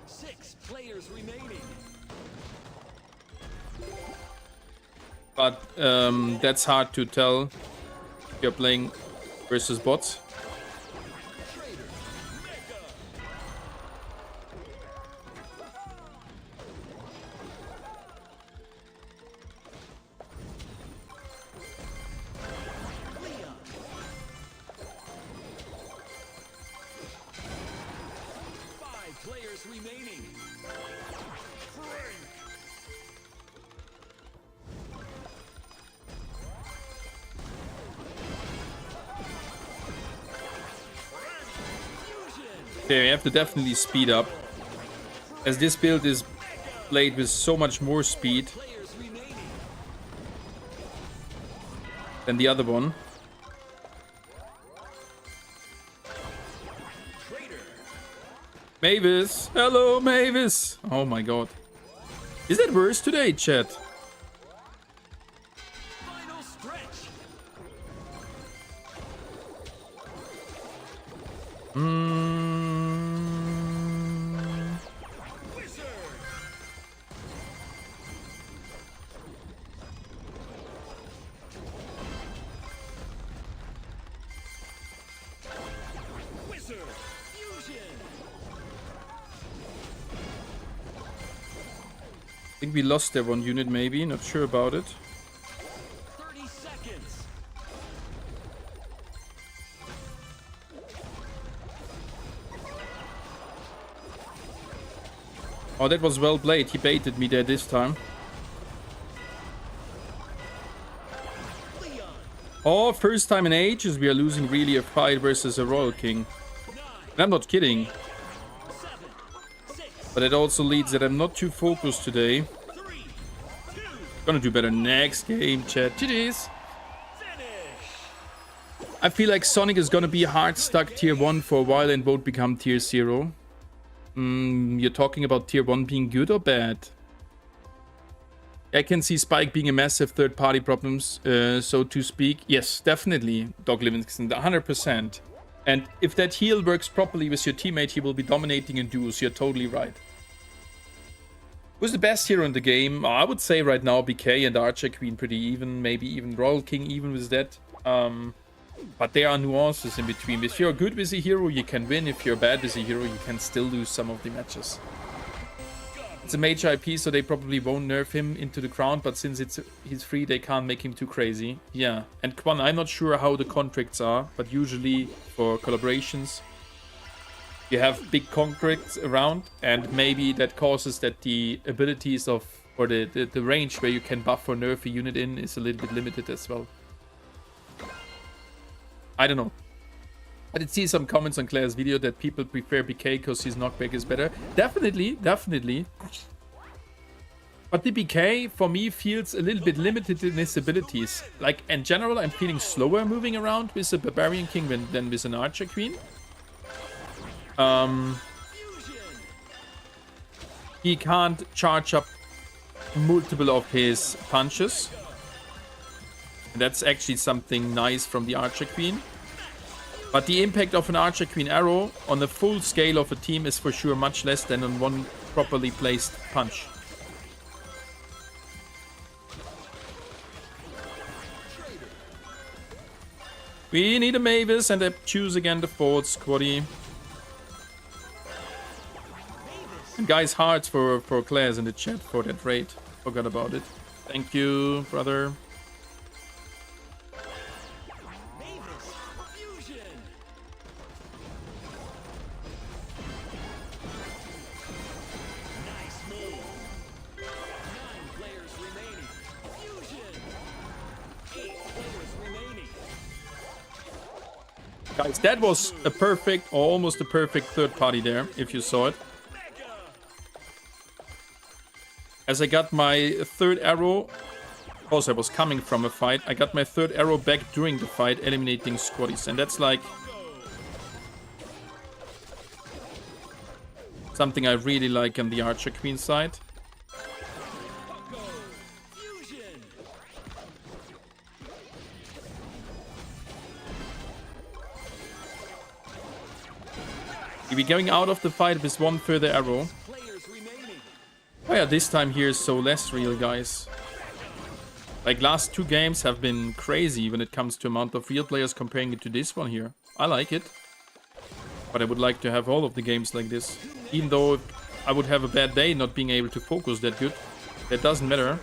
6 players remaining. But that's hard to tell if you're playing versus bots. Okay, we have to definitely speed up, as this build is played with so much more speed than the other one. Mavis! Hello, Mavis! Oh my god. Is that worse today, chat? Final stretch. think we lost their one unit maybe, not sure about it. 30 seconds. Oh, that was well played. He baited me there this time. Leon. Oh, first time in ages we are losing really a fight versus a Royal King. 9, And I'm not kidding. 7, 6, But it also leads that I'm not too focused today. 3, 2, Gonna do better next game, chat. GG's. finish. I feel like Sonic is gonna be hard stuck tier 1 for a while and won't become tier 0. You're talking about tier 1 being good or bad? I can see Spike being a massive third-party problem, so to speak. Yes, definitely, Dog Livingston, 100%. And if that heal works properly with your teammate, he will be dominating in duos. You're totally right. Who's the best hero in the game? I would say right now BK and Archer Queen pretty even. Maybe even Royal King even with that. But there are nuances in between. If you're good with a hero, you can win. If you're bad with a hero, you can still lose some of the matches. It's a major IP, so they probably won't nerf him into the ground. But since he's free, they can't make him too crazy. Yeah. And Quan, I'm not sure how the contracts are, but usually for collaborations, you have big contracts around, and maybe that causes that the abilities of, or the range where you can buff or nerf a unit in is a little bit limited as well. I don't know. I did see some comments on Claire's video that people prefer BK because his knockback is better. Definitely, definitely. But the BK, for me, feels a little bit limited in his abilities. Like, in general, I'm feeling slower moving around with a Barbarian King than with an Archer Queen. He can't charge up multiple of his punches. And that's actually something nice from the Archer Queen. But the impact of an Archer Queen arrow on the full scale of a team is for sure much less than on one properly placed punch. We need a Mavis, and I choose again the fourth squaddy. And guys, hearts for Claire's in the chat for that raid. Forgot about it. Thank you, brother. Guys, that was a perfect, or almost a perfect third party there, if you saw it. As I got my third arrow, also I was coming from a fight, I got my third arrow back during the fight, eliminating squaddies. And that's like something I really like on the Archer Queen side. You'll be going out of the fight with one further arrow. Oh yeah, this time here is so less real, guys. Like, last two games have been crazy when it comes to amount of real players comparing it to this one here. I like it. But I would like to have all of the games like this. Even though I would have a bad day not being able to focus that good. That doesn't matter.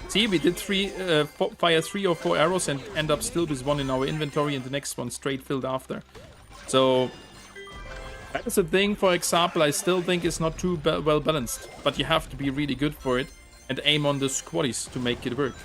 See, we did fire 3 or 4 arrows and end up still with one in our inventory and the next one straight filled after. So that is a thing, for example, I still think is not too well balanced. But you have to be really good for it and aim on the squaddies to make it work.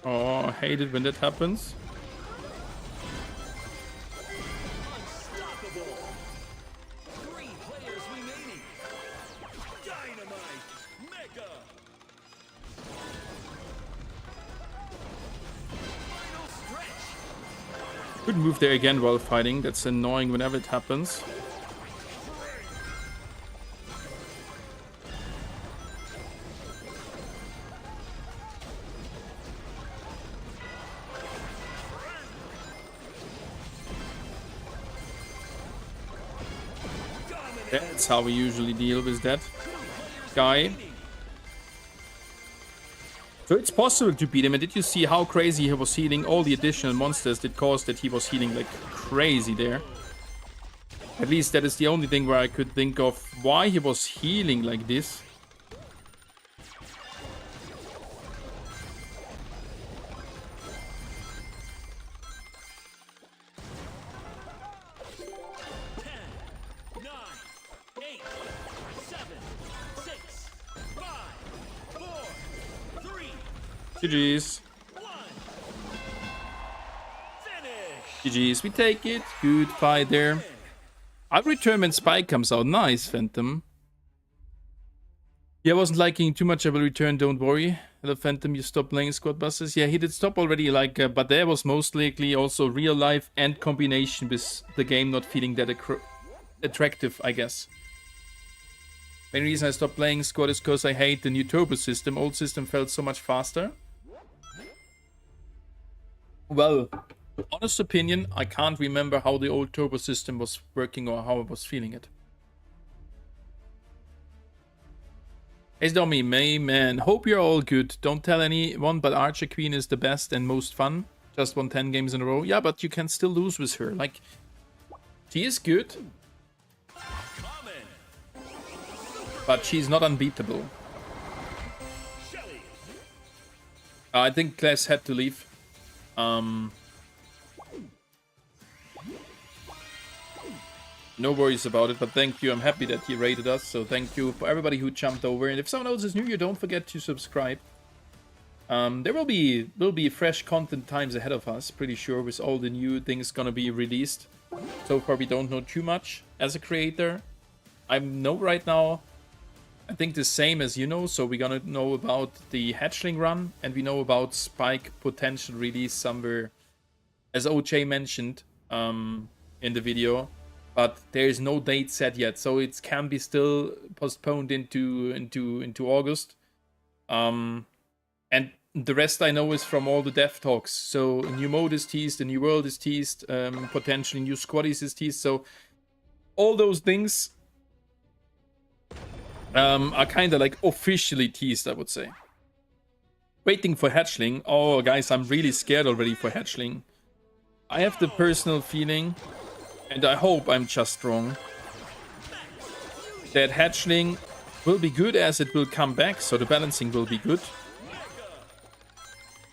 Oh, I hate it when that happens. Good move there again while fighting. That's annoying whenever it happens. That's how we usually deal with that guy. So it's possible to beat him. And did you see how crazy he was healing? All the additional monsters that caused that he was healing like crazy there. At least that is the only thing where I could think of why he was healing like this. GG's. GG's, we take it. Good fight there. I'll return when Spike comes out. Nice, Phantom. Yeah, I wasn't liking too much. I will return, don't worry. Hello, Phantom, you stopped playing Squad Busters. Yeah, he did stop already, like, but there was most likely also real life and combination with the game not feeling that attractive, I guess. Main reason I stopped playing Squad is because I hate the new turbo system. Old system felt so much faster. Well, honest opinion, I can't remember how the old turbo system was working or how I was feeling it. Hey Stormi, May, man, hope you're all good. Don't tell anyone, but Archer Queen is the best and most fun. Just won 10 games in a row. Yeah, but you can still lose with her. Like, she is good, but she's not unbeatable. I think Class had to leave. No worries about it, but thank you. I'm happy that he rated us, so thank you for everybody who jumped over. And if someone else is new here, don't forget to subscribe. There will be fresh content times ahead of us, pretty sure, with all the new things gonna be released. So far, we don't know too much as a creator. I know right now, I think the same as you know, so we're gonna know about the hatchling run, and we know about Spike potential release somewhere, as OJ mentioned in the video. But there is no date set yet, so it can be still postponed into August. And the rest I know is from all the dev talks. So a new mode is teased, a new world is teased, potentially new squaddies is teased. So all those things are kind of like officially teased, I would say. Waiting for hatchling. Oh, guys, I'm really scared already for hatchling. I have the personal feeling, and I hope I'm just wrong, that hatchling will be good as it will come back, so the balancing will be good.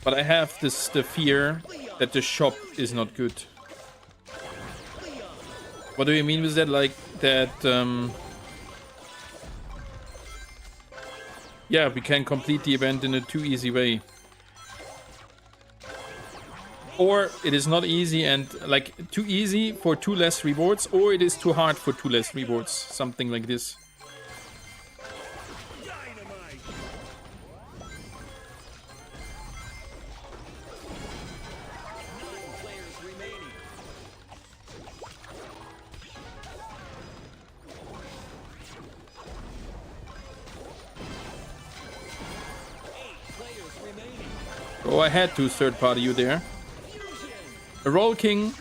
But I have the fear that the shop is not good. What do you mean with that? Like that, yeah, we can complete the event in a too easy way. Or it is not easy and like too easy for too less rewards, or it is too hard for too less rewards. Something like this. Oh, I had to third party you there. A Roll King,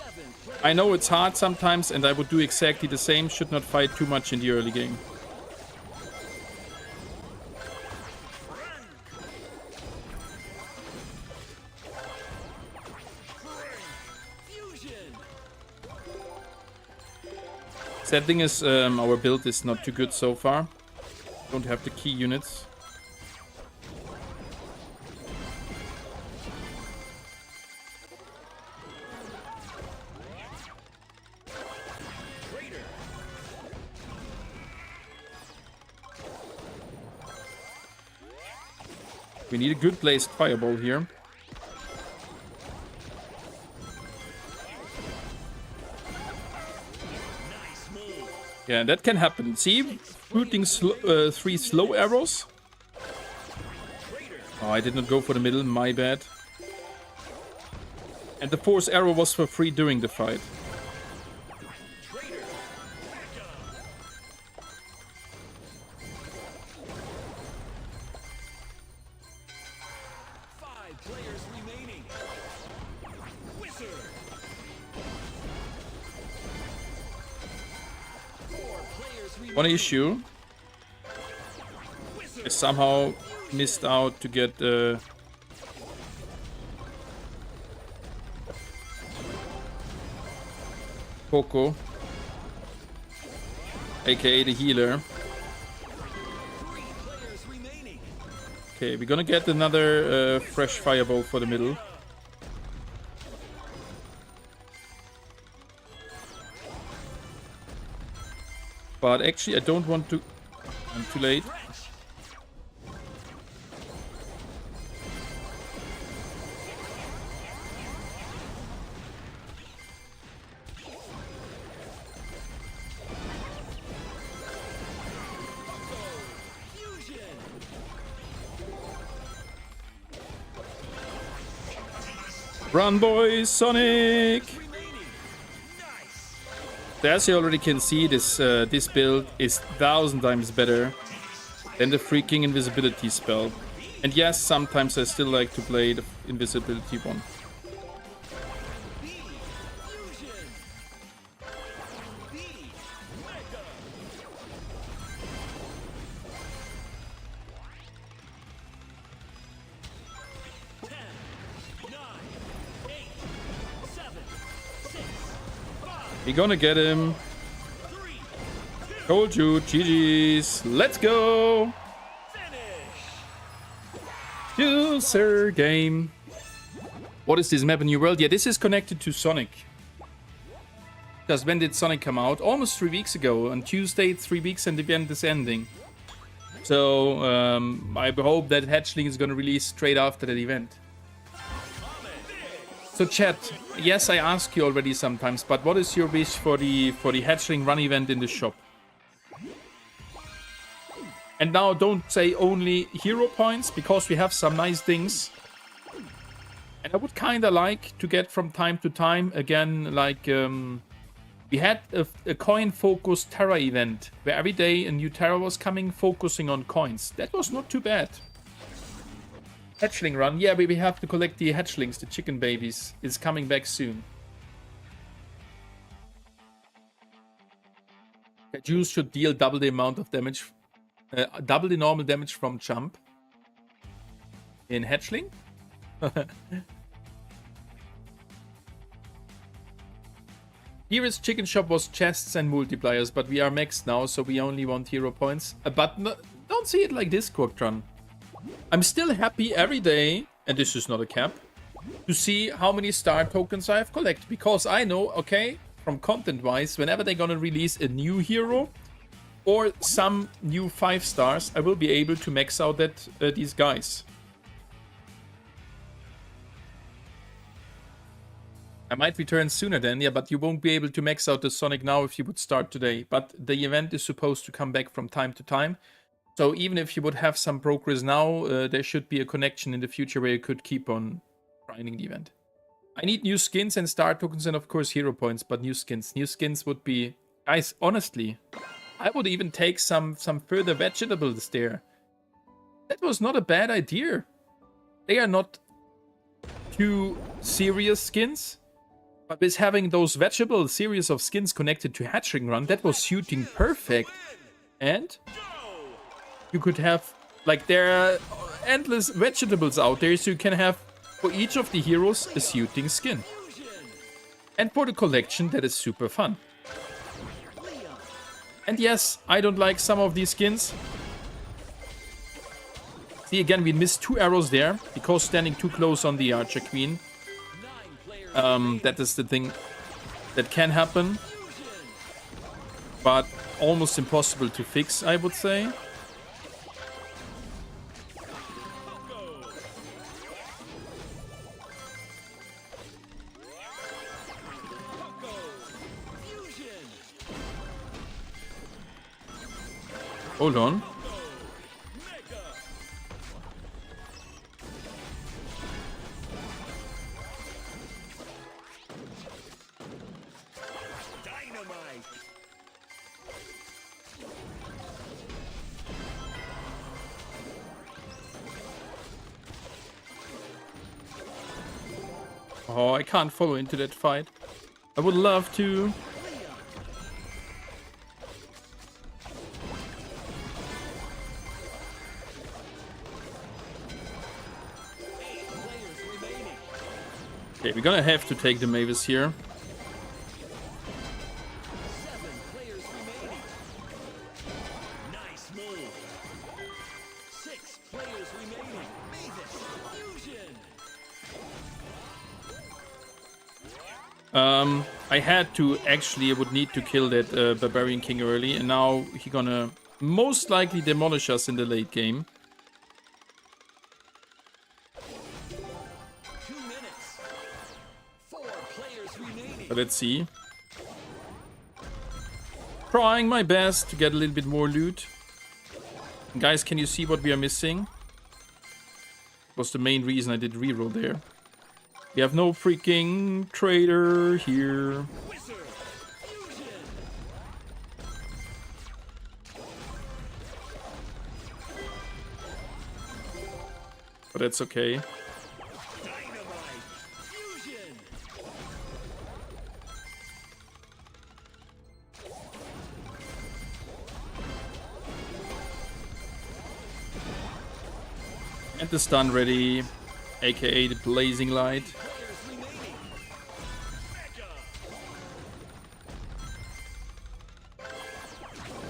I know it's hard sometimes, and I would do exactly the same. Should not fight too much in the early game. Sad thing is, our build is not too good so far. Don't have the key units. We need a good placed fireball here. Yeah, that can happen. See? Shooting 3 slow arrows. Oh, I did not go for the middle. My bad. And the 4th arrow was for free during the fight. One issue. I somehow missed out to get Coco, aka the healer. Okay, we're gonna get another fresh fireball for the middle. But actually, I don't want to. I'm too late. Run, boys, Sonic! As you already can see, this build is 1,000 times better than the freaking invisibility spell. And yes, sometimes I still like to play the invisibility one. We're gonna get him. Told you, GG's. Let's go. User game. What is this map in New World? Yeah, this is connected to Sonic. Because when did Sonic come out? Almost 3 weeks ago. On Tuesday, 3 weeks, and the event is ending. So I hope that Hatchling is gonna release straight after that event. So chat, yes, I ask you already sometimes, but what is your wish for the Hatchling run event in the shop? And now don't say only hero points, because we have some nice things. And I would kind of like to get from time to time, again, like, we had a coin-focused Terra event, where every day a new Terra was coming, focusing on coins. That was not too bad. Hatchling run. Yeah, we have to collect the hatchlings, the chicken babies. It's coming back soon. The juice should deal double the amount of damage, double the normal damage from jump. In hatchling? Hero's chicken shop was chests and multipliers, but we are maxed now, so we only want hero points. But no, don't see it like this, Quocktron. I'm still happy every day, and this is not a cap, to see how many star tokens I have collected. Because I know, okay, from content-wise, whenever they're gonna release a new hero or some new 5 stars, I will be able to max out these guys. I might return sooner then, yeah, but you won't be able to max out the Sonic now if you would start today. But the event is supposed to come back from time to time. So even if you would have some progress now, there should be a connection in the future where you could keep on grinding the event. I need new skins and star tokens and of course hero points, but new skins. New skins would be... Guys, honestly, I would even take some further vegetables there. That was not a bad idea. They are not too serious skins, but with having those vegetable series of skins connected to Hatchling Run, that was suiting perfect. And... you could have, like, there are endless vegetables out there, so you can have, for each of the heroes, a suiting skin. And for the collection, that is super fun. And yes, I don't like some of these skins. See, again, we missed 2 arrows there, because standing too close on the Archer Queen. That is the thing that can happen. But almost impossible to fix, I would say. Hold on. Oh, I can't follow into that fight. I would love to. Okay, we're gonna have to take the Mavis here. 7 players remaining. Nice move. 6 players remaining. Mavis fusion. I had to actually, I would need to kill that Barbarian King early, and now he gonna most likely demolish us in the late game. 2 minutes. 4 players remaining. But let's see. Trying my best to get a little bit more loot. Guys, can you see what we are missing? Was the main reason I did reroll there. We have no freaking trader here. Wizard fusion. But that's okay. Dynamite fusion. And the stun ready, aka the blazing light. Players remaining. Mega.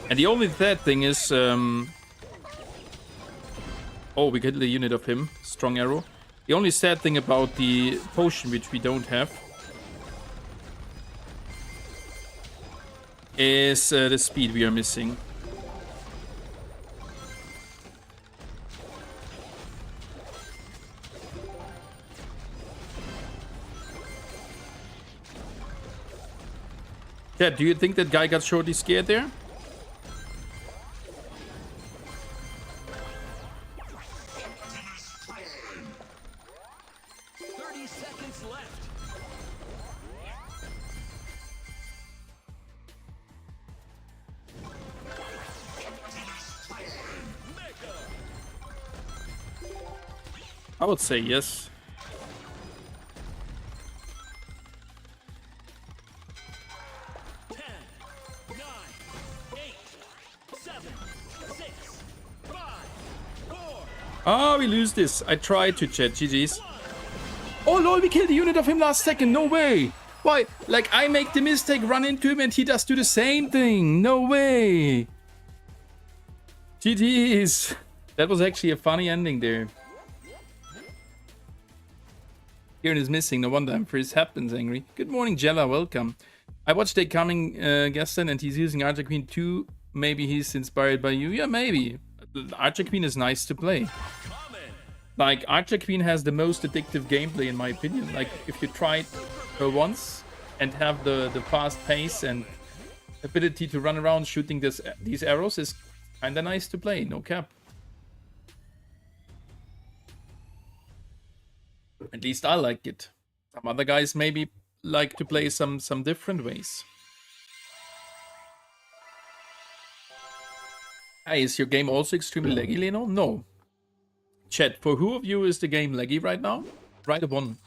And the only sad thing is, oh, we get the unit of him, strong arrow. The only sad thing about the potion, which we don't have, is the speed we are missing. Yeah, do you think that guy got shortly scared there? 30 seconds left. Mega. I would say yes. 10, 9, 8, 7, 6, 5, 4, Ah, we lose this. I tried to chat. GG's. Oh lol, we killed the unit of him last second. No way. Why? Like, I make the mistake, run into him, and he does do the same thing. No way. GG's. That was actually a funny ending there. Yarin is missing. No wonder I'm first happens angry. Good morning, Jella. Welcome. I watched it coming Gaston, and he's using Archer Queen too. Maybe he's inspired by you. Yeah, maybe. Archer Queen is nice to play. Like, Archer Queen has the most addictive gameplay in my opinion. Like, if you try it her once and have the fast pace and ability to run around shooting these arrows, is kinda nice to play, no cap. At least I like it. Some other guys maybe like to play some different ways. Hey, is your game also extremely laggy, Leno? No. Chat, for who of you is the game laggy right now? Write a 1.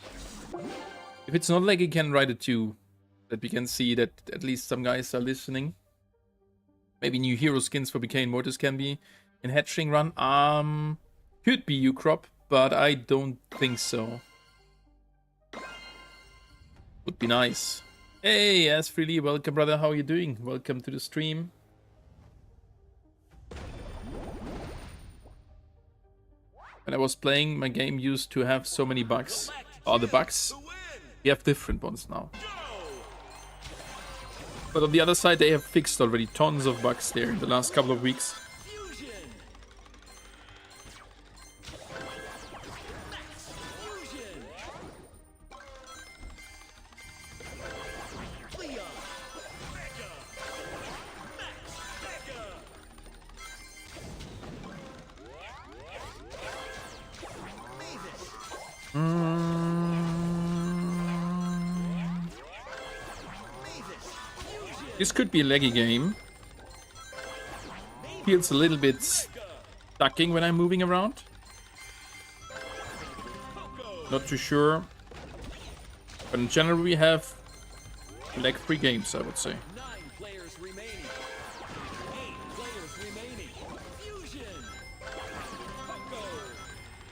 If it's not laggy, can write a 2. That we can see that at least some guys are listening. Maybe new hero skins for BK and Mortis can be in hatching run. Could be Ucrop, but I don't think so. Would be nice. Hey, Asfreely, welcome brother, how are you doing? Welcome to the stream. When I was playing, my game used to have so many bugs. Oh, the bugs? We have different ones now. But on the other side, they have fixed already tons of bugs there in the last couple of weeks. fusion. Max fusion. Leon. Mega. Max Mega. Mavis. This could be a laggy game. Feels a little bit stucking when I'm moving around. Not too sure. But in general, we have lag-free games, I would say. 9 players remaining. 8 players remaining. Fusion. Poco.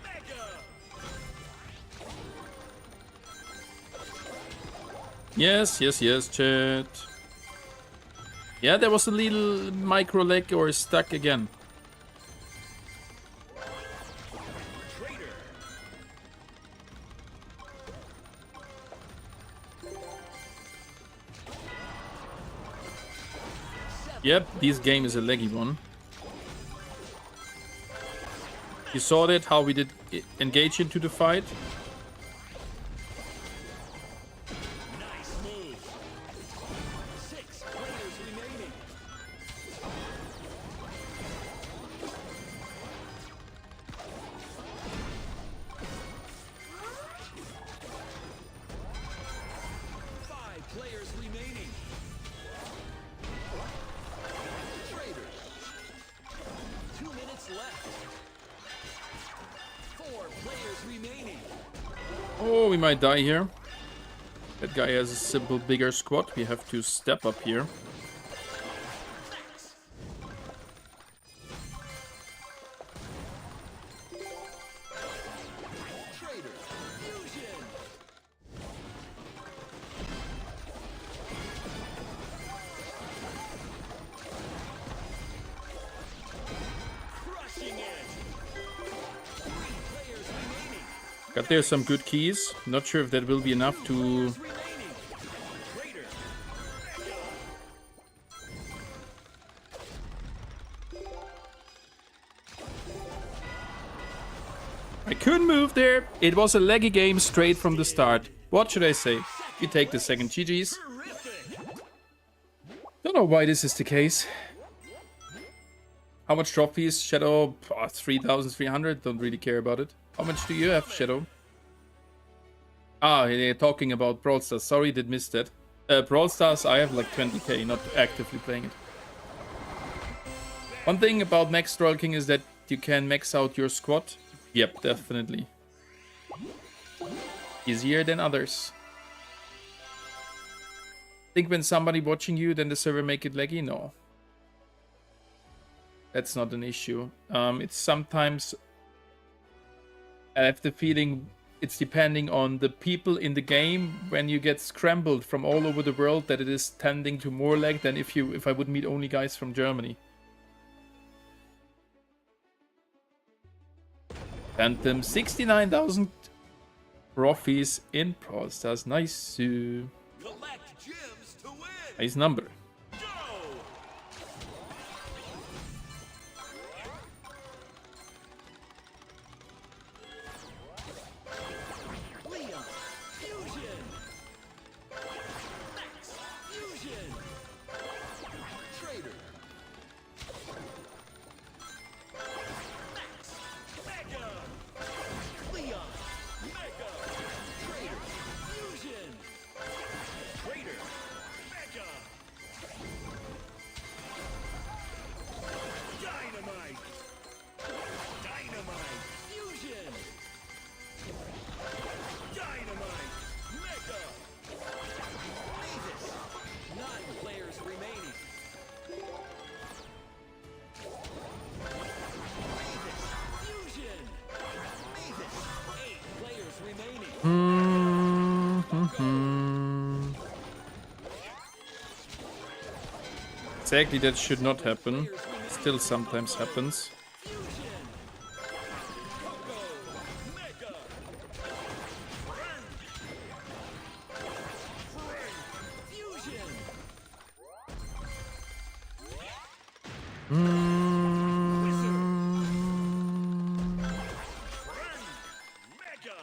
Mega. Yes, yes, yes, chat. Yeah, there was a little micro lag or stuck again. Traitor. Yep, this game is a laggy one. You saw that, how we did engage into the fight? Nice move. 6 players remaining. Five players remaining. Traitor. 2 minutes left. 4 players remaining. Oh, we might die here. That guy has a simple bigger squad. We have to step up here. Traitor. Fusion. Crushing it. 3 players remaining. Got there some good keys. Not sure if that will be enough to... Remaining. Traitor. I couldn't move there. It was a laggy game straight from the start. What should I say? We take the second GG's. Terrific. Don't know why this is the case. How much trophies? Shadow, 3,300. Don't really care about it. How much do you have, Shadow? Ah, they're talking about Brawl Stars. Sorry, did miss that. Brawl Stars, I have like 20k, not actively playing it. One thing about Max Troll King is that you can max out your squad. Yep, definitely. Easier than others. Think when somebody watching you, then the server make it laggy? No. That's not an issue. It's sometimes... I have the feeling it's depending on the people in the game. When you get scrambled from all over the world, that it is tending to more lag than if I would meet only guys from Germany. Phantom, 69,000 trophies in Brawl Stars. Nice. Collect gems to win. Nice number. Go. Leon. Fusion. Max. Fusion. Traitor. Max. Mega. Leon. Mega. Traitor. Fusion. Traitor. Mega. Dynamite. Dynamite. Fusion. Dynamite. Mega. Mavis. 9 players remaining. Mavis. Fusion. Mavis. 8 players remaining. Exactly, that should not happen. Still sometimes happens. Fusion. Coco. Mega. Frank. Fusion. Frank. Mega.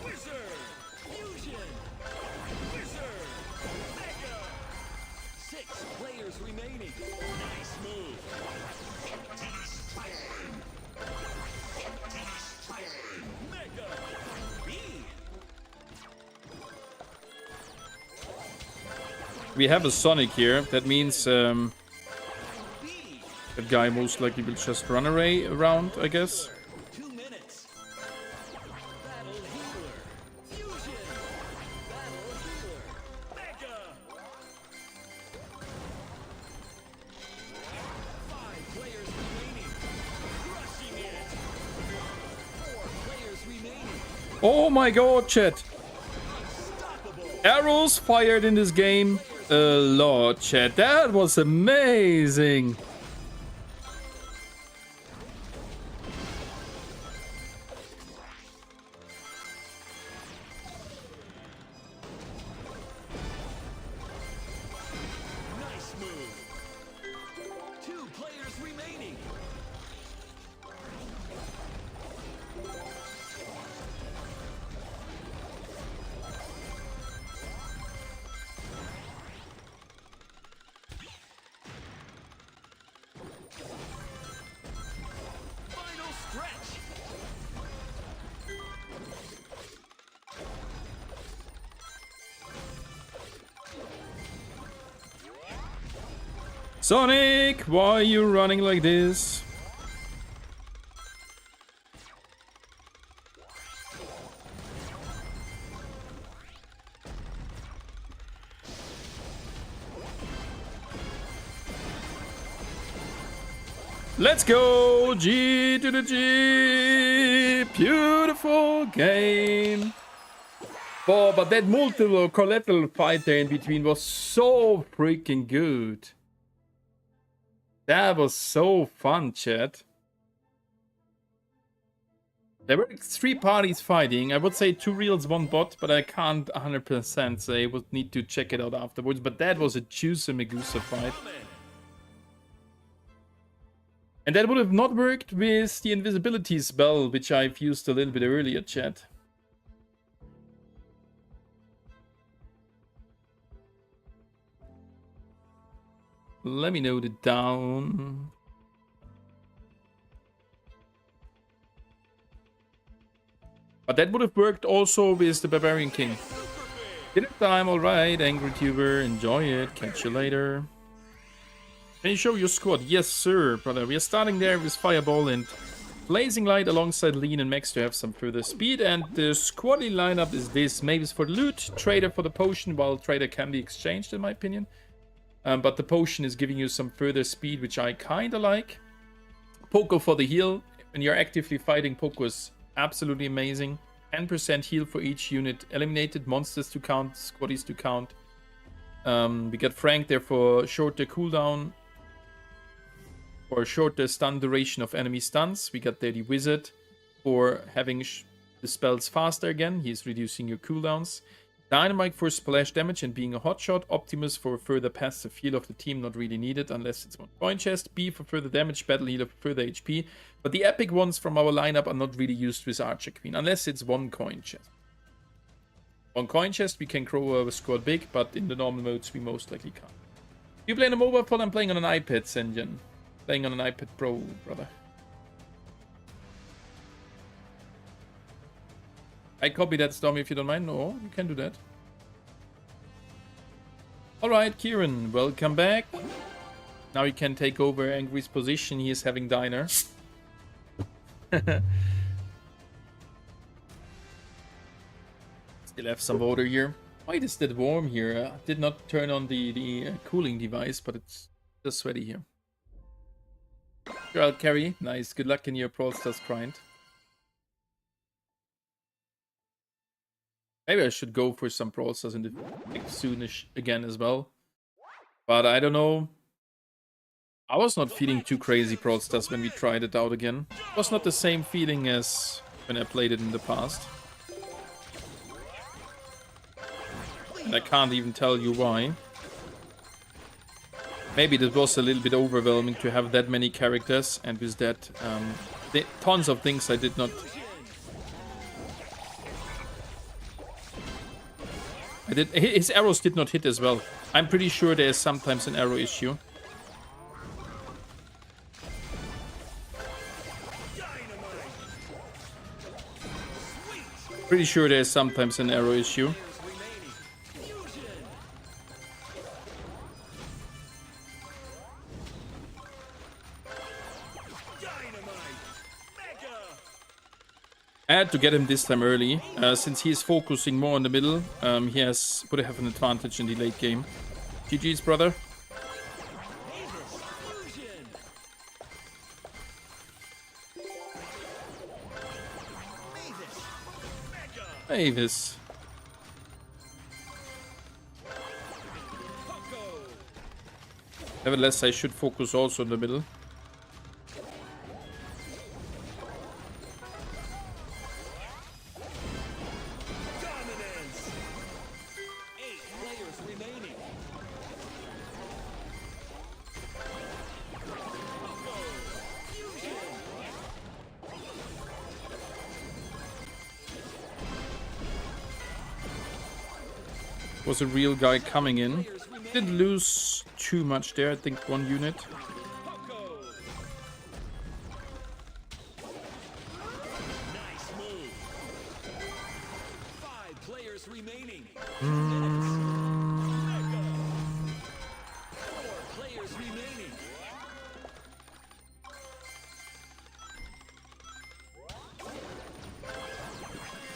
Wizard. Fusion. Wizard. Mega. 6 players remaining. Nice move. Mega. B. We have a Sonic here. That means B. that guy most likely will just run away around, I guess. 2 minutes. Battle healer. Fusion. Battle healer. Mega. 5 players remaining. Crushing it. 4 players remaining. Oh my god, chat! Arrows fired in this game. Lord, chat. That was amazing. Nice move. 2 players remaining. Final stretch. Sonic, why are you running like this? Let's go! G to the G! Beautiful game! Oh, but that multiple collateral fight there in between was so freaking good. That was so fun, chat. There were 3 parties fighting. I would say 2 reals, 1 bot, but I can't 100% say. I would need to check it out afterwards. But that was a juicy Megusa fight. And that would have not worked with the invisibility spell, which I've used a little bit earlier, chat. Let me know the down. But that would have worked also with the Barbarian King. Dinner time, alright, Angry Tuber, enjoy it, catch you later. Can you show your squad? Yes, sir, brother. We are starting there with Fireball and Blazing Light alongside Lean and Max to have some further speed. And the squadly lineup is this. Mavis for the loot, Trader for the potion, while Trader can be exchanged in my opinion. But the potion is giving you some further speed, which I kind of like. Poco for the heal. When you're actively fighting, Poco is absolutely amazing. 10% heal for each unit eliminated. Monsters to count, squaddies to count. We got Frank there for shorter cooldown. For shorter stun duration of enemy stuns. We got there the Wizard for having the spells faster again. He's reducing your cooldowns. Dynamite for splash damage and being a hotshot. Optimus for further passive heal of the team, not really needed unless it's one coin chest. B for further damage, battle healer for further HP. But the epic ones from our lineup are not really used with Archer Queen, unless it's one coin chest. On coin chest we can grow our squad big, but in the normal modes we most likely can't. You play on a mobile phone? I'm playing on an iPad, Senjan. Playing on an iPad Pro, brother. I copy that, Stormi, if you don't mind. No, you can do that. Alright, Kieran, welcome back. Now you can take over Angry's position. He is having diner. Still have some water here. Why is it warm here? I did not turn on the cooling device, but it's just sweaty here. Gerald Carey, nice. Good luck in your Brawl Stars grind. Maybe I should go for some Brawl Stars in the soonish again as well. But I don't know. I was not feeling too crazy Brawl Stars when we tried it out again. It was not the same feeling as when I played it in the past. And I can't even tell you why. Maybe it was a little bit overwhelming to have that many characters, and with that, tons of things I did not... His arrows did not hit as well. I'm pretty sure there is sometimes an arrow issue. Pretty sure there is sometimes an arrow issue. I had to get him this time early, since he is focusing more on the middle. He would have an advantage in the late game. GG's, brother. Mavis. Nevertheless, I should focus also in the middle. Dominance. 8 players remaining. Fusion. Was a real guy coming in. Didn't lose too much there. I think 1 unit. Poco. Nice move. 5 players remaining. Mega. 4 players remaining.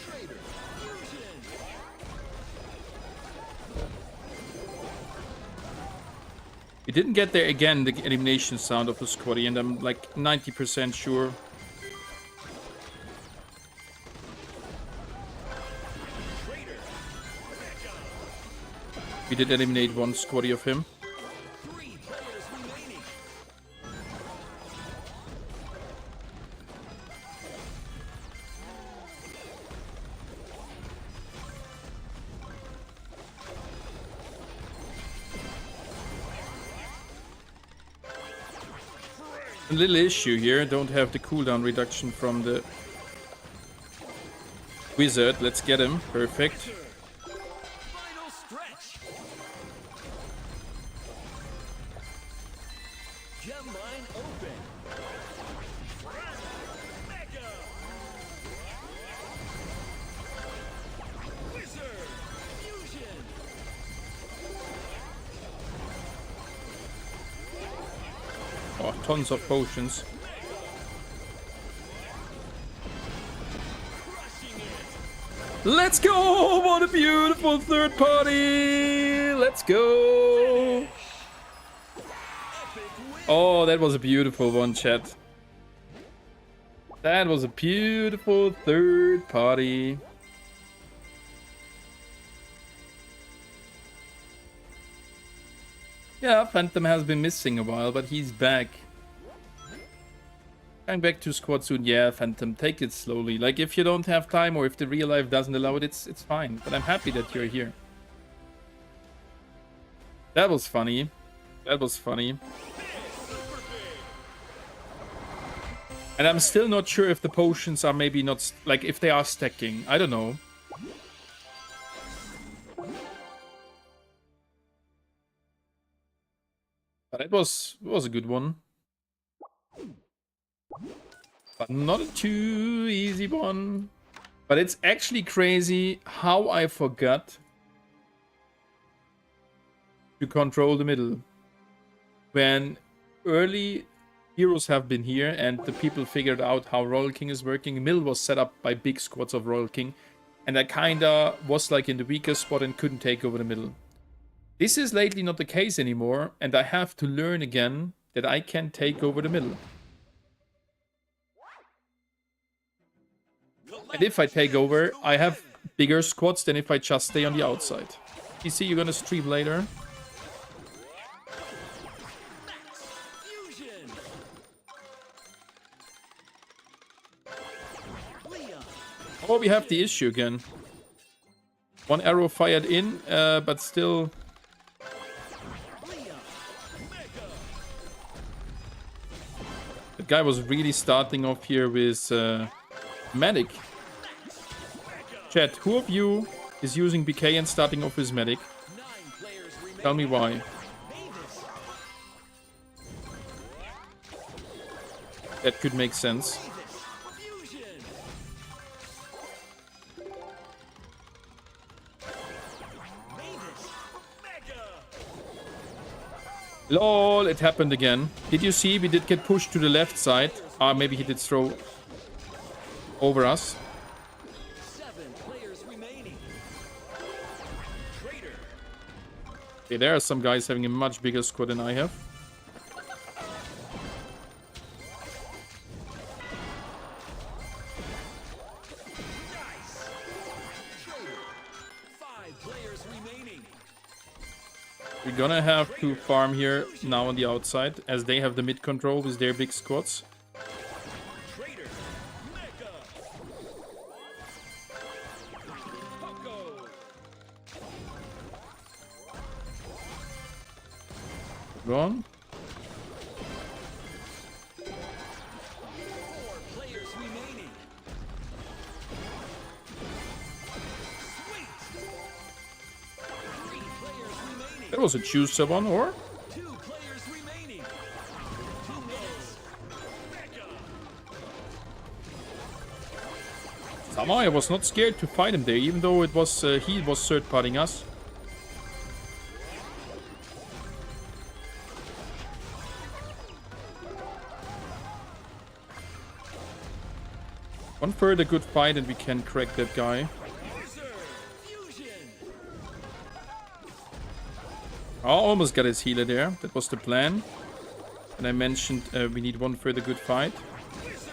Trader. Fusion. We didn't get there again, the elimination sound of the squaddy, and I'm like 90% sure. Trader. Mega. We did eliminate 1 squaddy of him. 3 players remaining. A little issue here. Don't have the cooldown reduction from the wizard. Let's get him. Perfect. Final stretch. Gem line open. Mega. Wizard. Fusion. Oh, tons of potions. Crushing it. Let's go! What a beautiful third party! Let's go! Epic win. Oh, that was a beautiful one, chat. That was a beautiful third party. Yeah, Phantom has been missing a while, but he's back. Going back to squad soon. Yeah, Phantom, take it slowly. Like, if you don't have time or if the real life doesn't allow it, it's fine. But I'm happy that you're here. That was funny. That was funny. And I'm still not sure if the potions are maybe not... Like, if they are stacking. I don't know. But it was a good one. But not a too easy one. But it's actually crazy how I forgot to control the middle. When early heroes have been here and the people figured out how Royal King is working, middle was set up by big squads of Royal King. And I kinda was like in the weaker spot and couldn't take over the middle. This is lately not the case anymore, and I have to learn again that I can take over the middle. And if I take over, I have bigger squads than if I just stay on the outside. PC, you're gonna stream later. Fusion. Leon. Oh, we have the issue again. 1 arrow fired in, but still... Leon. Mega. The guy was really starting off here with Medic. Chat, who of you is using BK and starting off with Medic? 9 players remaining. Tell me why. Mavis. That could make sense. Fusion. Mavis. Mega. LOL, it happened again. Did you see? We did get pushed to the left side. Maybe he did throw over us. 7 players remaining. Trader. Okay, there are some guys having a much bigger squad than I have. Nice. Trader. 5 players remaining. We're gonna have to farm here now on the outside, as they have the mid control with their big squads. Traitor. Mega. Poco. Go on. 4 players remaining. Sweet. 3 players remaining. That was a chooser one, or? 2 players remaining. 2 minutes. Mega. Somehow I was not scared to fight him there, even though it was he was third-partying us. One further good fight and we can crack that guy. Wizard. Fusion. I almost got his healer there. That was the plan. And I mentioned we need one further good fight. Wizard.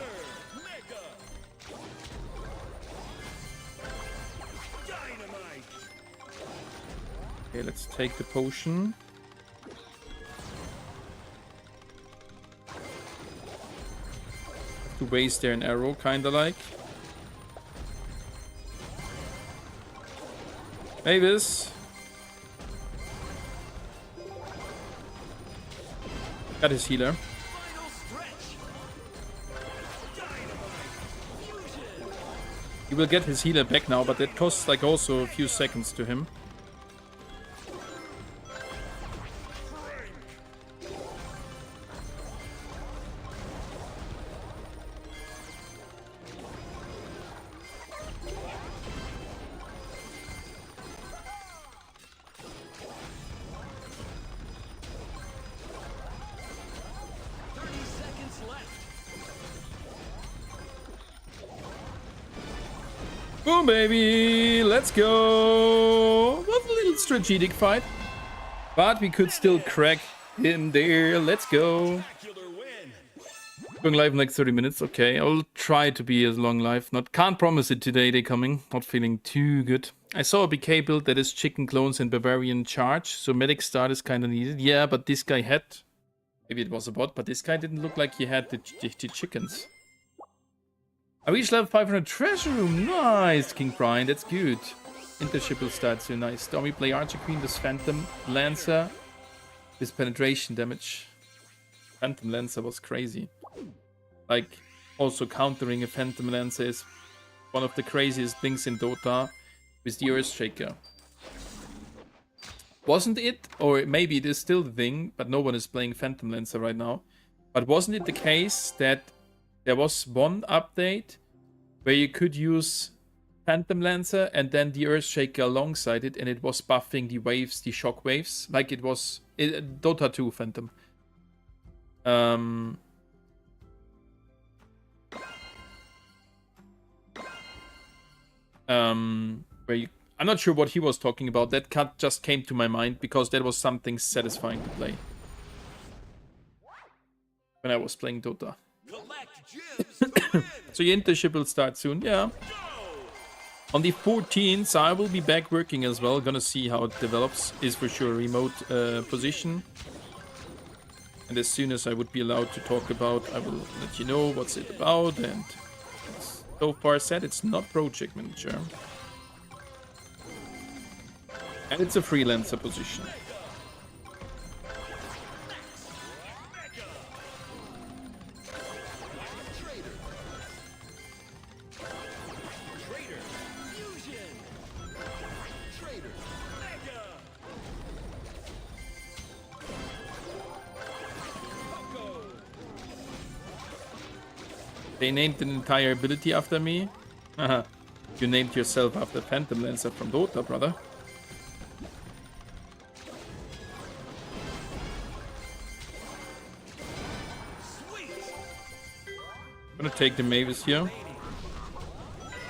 Mega. Dynamite. Okay, let's take the potion. To waste there an arrow, kinda like. Mavis. Got his healer. Final stretch. Dynamite. Fusion. He will get his healer back now, but that costs like also a few seconds to him. Boom, baby! Let's go! Was a little strategic fight, but we could still crack him there. Let's go! Spectacular win. Going live in like 30 minutes. Okay, I'll try to be as long live. Can't promise it today. They're coming. Not feeling too good. I saw a BK build that is chicken clones and Bavarian charge, so medic start is kind of needed. Yeah, but this guy had. Maybe it was a bot, but this guy didn't look like he had the chickens. I reached level 500 treasure room. Nice, King Brian. That's good. Intership will start soon. Nice. Stormi play Archer Queen, this Phantom Lancer. This penetration damage. Phantom Lancer was crazy. Like, also countering a Phantom Lancer is one of the craziest things in Dota with the Earthshaker. Wasn't it, or maybe it is still the thing, but no one is playing Phantom Lancer right now. But wasn't it the case that there was one update where you could use Phantom Lancer and then the Earthshaker alongside it, and it was buffing the waves, the shock waves, like it was Dota 2 Phantom. Where you, I'm not sure what he was talking about. That cut just came to my mind because that was something satisfying to play when I was playing Dota. Collect gems to win. So your internship will start soon, yeah. Go. On the 14th, I will be back working as well. Gonna see how it develops. Is for sure a remote position. And as soon as I would be allowed to talk about, I will let you know what's it about. And so far said, it's not project manager. And it's a freelancer position. Traitor. Fusion. Traitor. Mega. Poco. They named an entire ability after me. Haha. You named yourself after Phantom Lancer from Dota, brother. Sweet. I'm gonna take the Mavis here.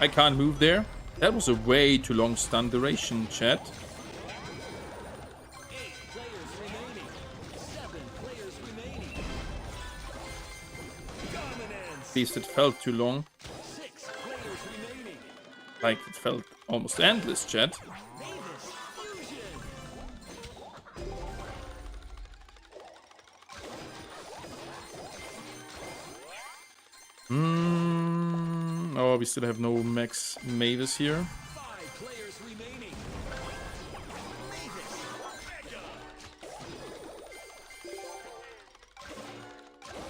I can't move there. That was a way too long stun duration, chat. 8 players remaining. 7 players remaining. Dominance. At least it felt too long. 6 players remaining. Like, it felt almost endless, chat. Mavis. Fusion. Oh, we still have no Max Mavis here. 5 players remaining. Mavis, Mega.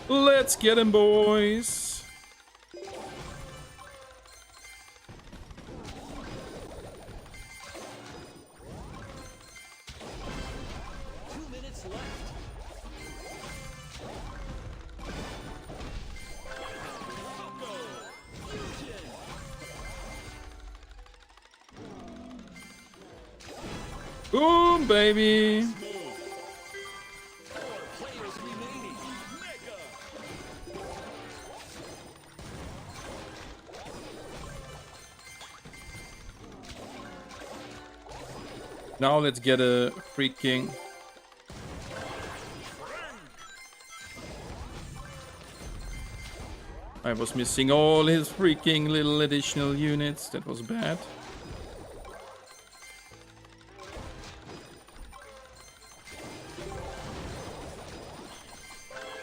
Let's get him, boys. Boom, baby. 4 players remaining. Mega. Now let's get a freaking... I was missing all his freaking little additional units. That was bad.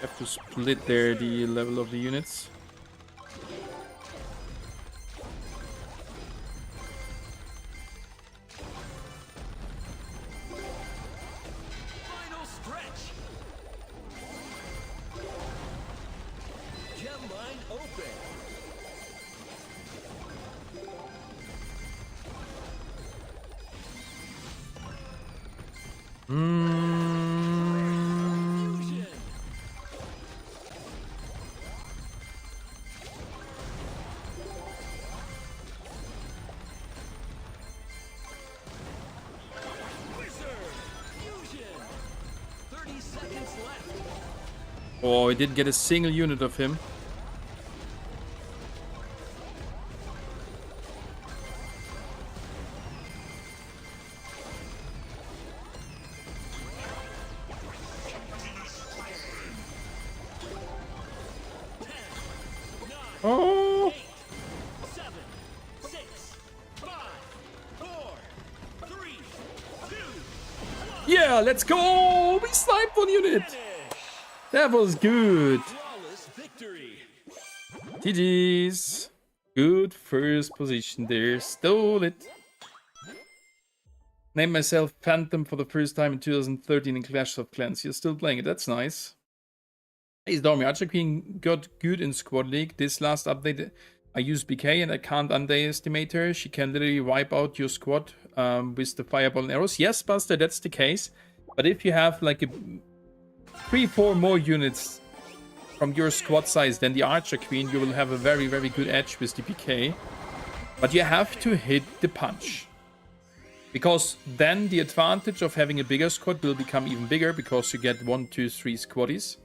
Have to split there the level of the units. Final stretch. Gem line open. Fusion. Wizard. Fusion. 30 seconds left. Oh, I didn't get a single unit of him. Oh! 7, 6, 5, 4, 3, 2, Yeah, let's go! We sniped one unit! finish. That was good! Flawless victory. GG's. Good first position there. Stole it. Named myself Phantom for the first time in 2013 in Clash of Clans. You're still playing it. That's nice. Hey, Stormi. Archer Queen got good in Squad League. This last update, I used BK and I can't underestimate her. She can literally wipe out your squad with the fireball and arrows. Yes, Buster, that's the case. But if you have like 3-4 more units from your squad size than the Archer Queen, you will have a very, very good edge with the PK. But you have to hit the punch. Because then the advantage of having a bigger squad will become even bigger because you get 1, 2, 3 squaddies.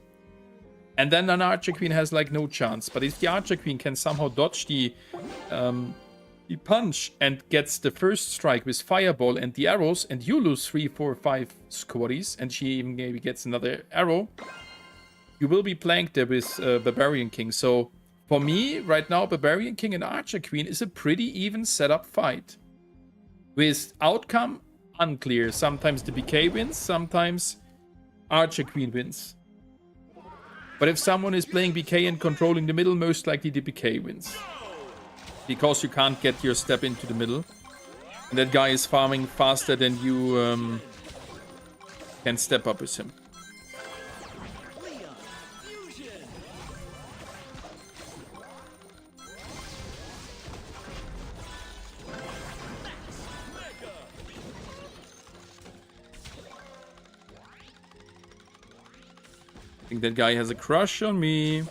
And then an Archer Queen has like no chance. But if the Archer Queen can somehow dodge the punch and gets the first strike with Fireball and the arrows, and you lose 3, 4, 5 squaddies, and she even maybe gets another arrow, you will be planked there with Barbarian King. So for me, right now, Barbarian King and Archer Queen is a pretty even setup fight. With outcome, unclear. Sometimes the BK wins, sometimes Archer Queen wins. But if someone is playing BK and controlling the middle, most likely the BK wins. Because you can't get your step into the middle. And that guy is farming faster than you can step up with him. Leon. Fusion. Mega. I think that guy has a crush on me.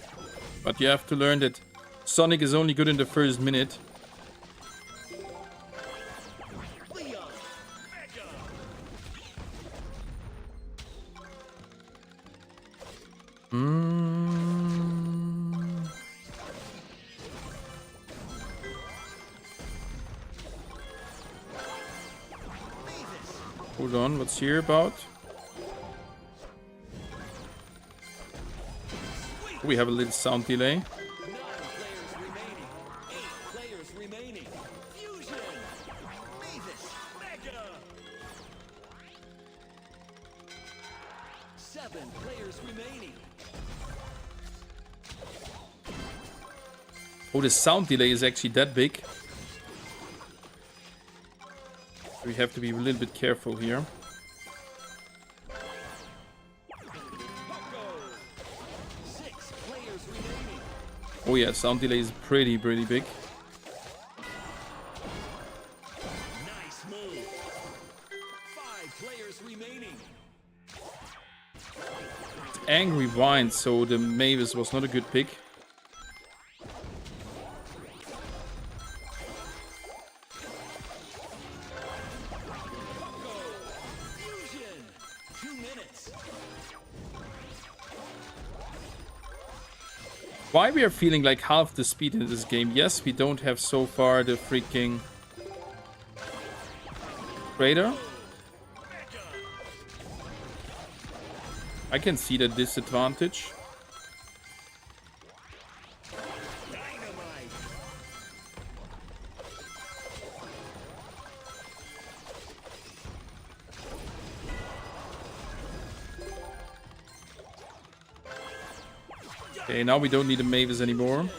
But you have to learn that Sonic is only good in the first minute. Leon. Mega. Hold on, what's here about? We have a little sound delay. 9 players remaining. 8 players remaining. Fusion. Mavis. Mega. 7 players remaining. Oh, the sound delay is actually that big. We have to be a little bit careful here. Oh yeah, sound delay is pretty big. Nice move. 5 players remaining. Angry Vine, so the Mavis was not a good pick. Fusion. 2 minutes. Why we are feeling like half the speed in this game? Yes, we don't have so far the freaking Raider. I can see the disadvantage. Dynamite. Okay, now we don't need a Mavis anymore.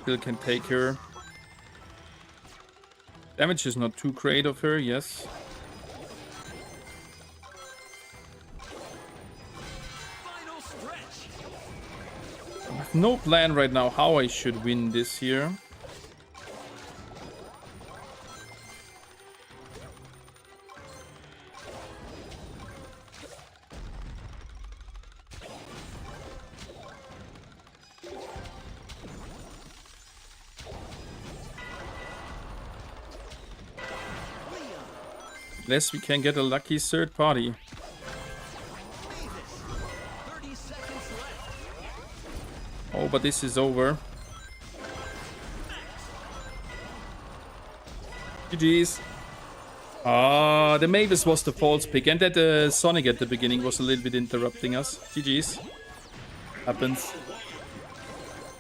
Still can take her. Damage is not too great of her, yes. Final stretch. I have no plan right now how I should win this here. Unless we can get a lucky third party. 30 seconds left. Oh, but this is over. GG's. Ah, the Mavis was the false pick, and that Sonic at the beginning was a little bit interrupting us. GG's. Happens.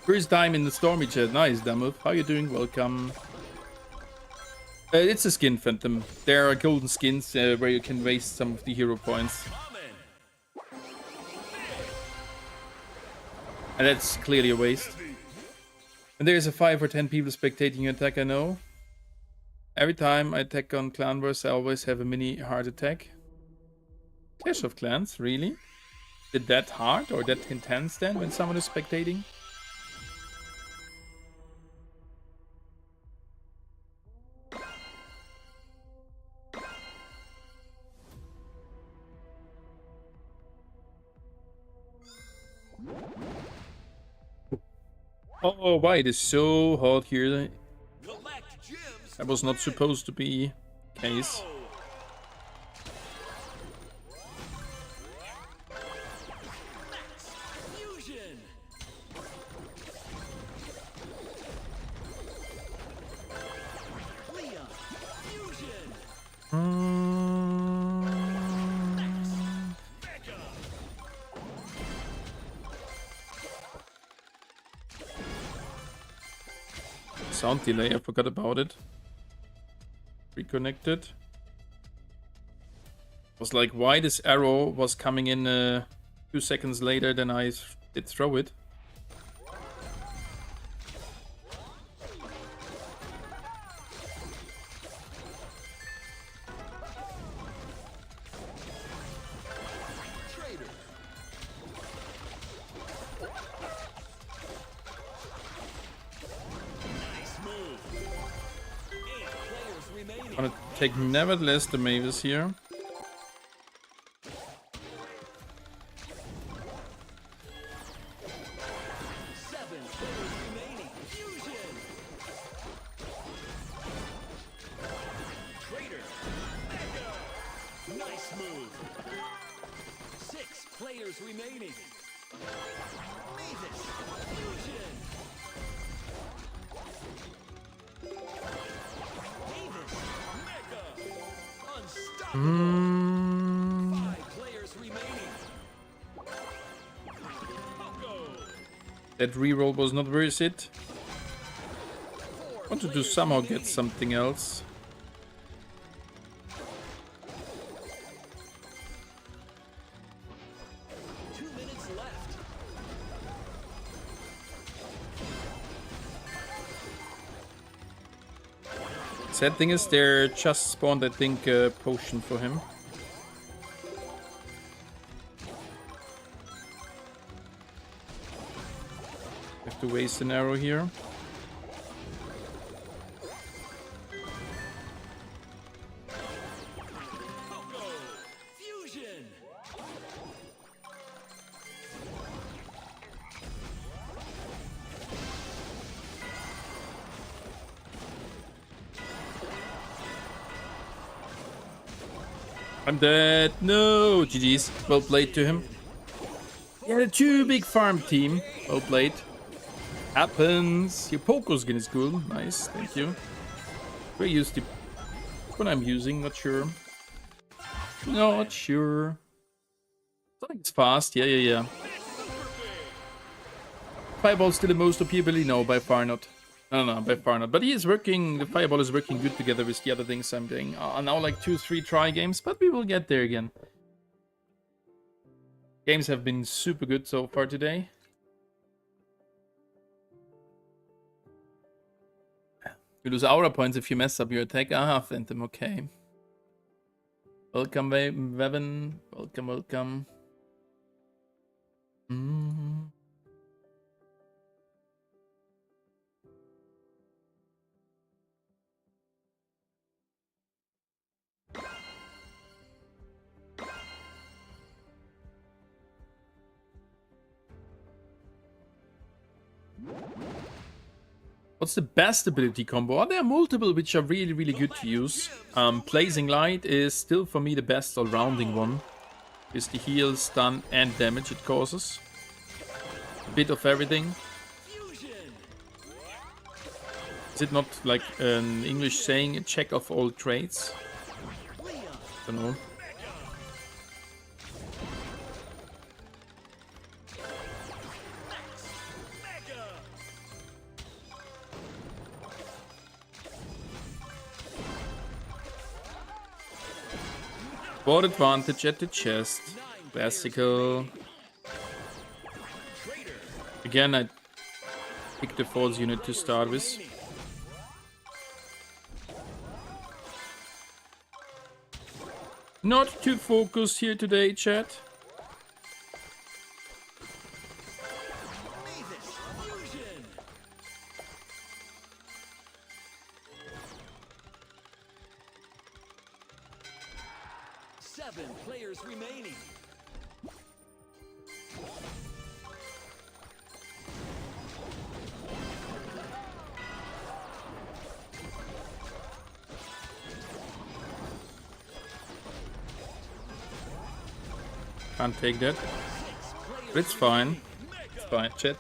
First time in the Stormi chat. Nice, Damuth. How you doing? Welcome. It's a skin, Phantom. There are golden skins where you can waste some of the hero points. And that's clearly a waste. And there's a 5 or 10 people spectating your attack, I know. Every time I attack on Clanverse, I always have a mini heart attack. Clash of Clans, really? Did that hard or that intense then when someone is spectating? Oh, why it is so hot here. That was not supposed to be the case. Fusion. Leon. Fusion. Sound delay, I forgot about it. Reconnected. Was like, why this arrow was coming in 2 seconds later than I did throw it. I'm gonna take nevertheless the Mavis here. Nice move. 6 players remaining. Mavis. Fusion. Mavis. Mega. Unstoppable. 5 players remaining. That reroll was not worth it. Wanted to somehow get something else. Sad thing is, there just spawned, I think, a potion for him. Have to waste an arrow here. Fusion. I'm dead. No. GG's. Well played to him. Yeah, the two big farm team. Well played. Happens. Your Poco skin is cool. Nice. Thank you. We use the one I'm using. Not sure. Not sure. I think it's fast. Yeah. Fireball still the most OP ability? No, by far not. No, by far not. But he is working, the Fireball is working good together with the other things I'm doing. Now like 2-3 try games, but we will get there again. Games have been super good so far today. You lose aura points if you mess up your attack. Ah, Phantom, okay. Welcome, Weven. Welcome. What's the best ability combo? Oh, there are multiple which are really good to use. Blazing Light is still for me the best all-rounding one. With the heal, stun and damage it causes. A bit of everything. Is it not like an English saying, a check of all trades? I don't know. Board advantage at the chest. Classical. Again, I picked the false unit to start with. Not too focused here today, chat. Players remaining. Can't take that. But it's fine. It's fine, chat.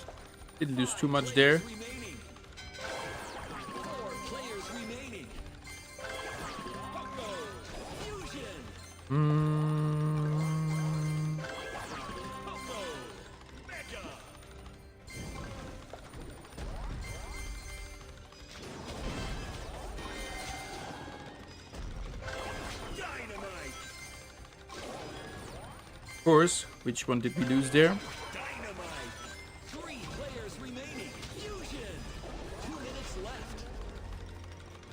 Didn't lose too much there. Of course, which one did we lose there?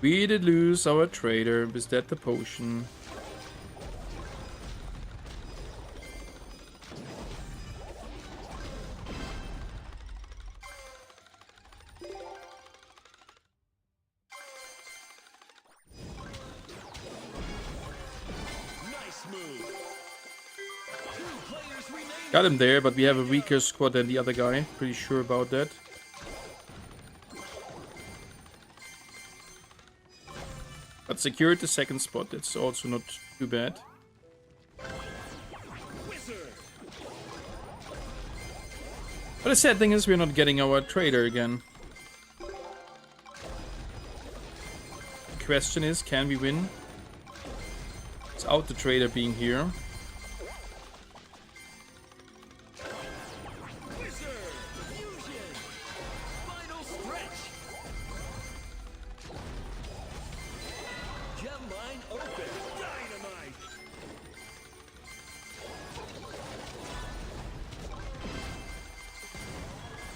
We did lose our trader. Was that the potion? Got him there, but we have a weaker squad than the other guy. Pretty sure about that. But secured the second spot. That's also not too bad. But the sad thing is we're not getting our trader again. The question is, can we win? Without the trader being here.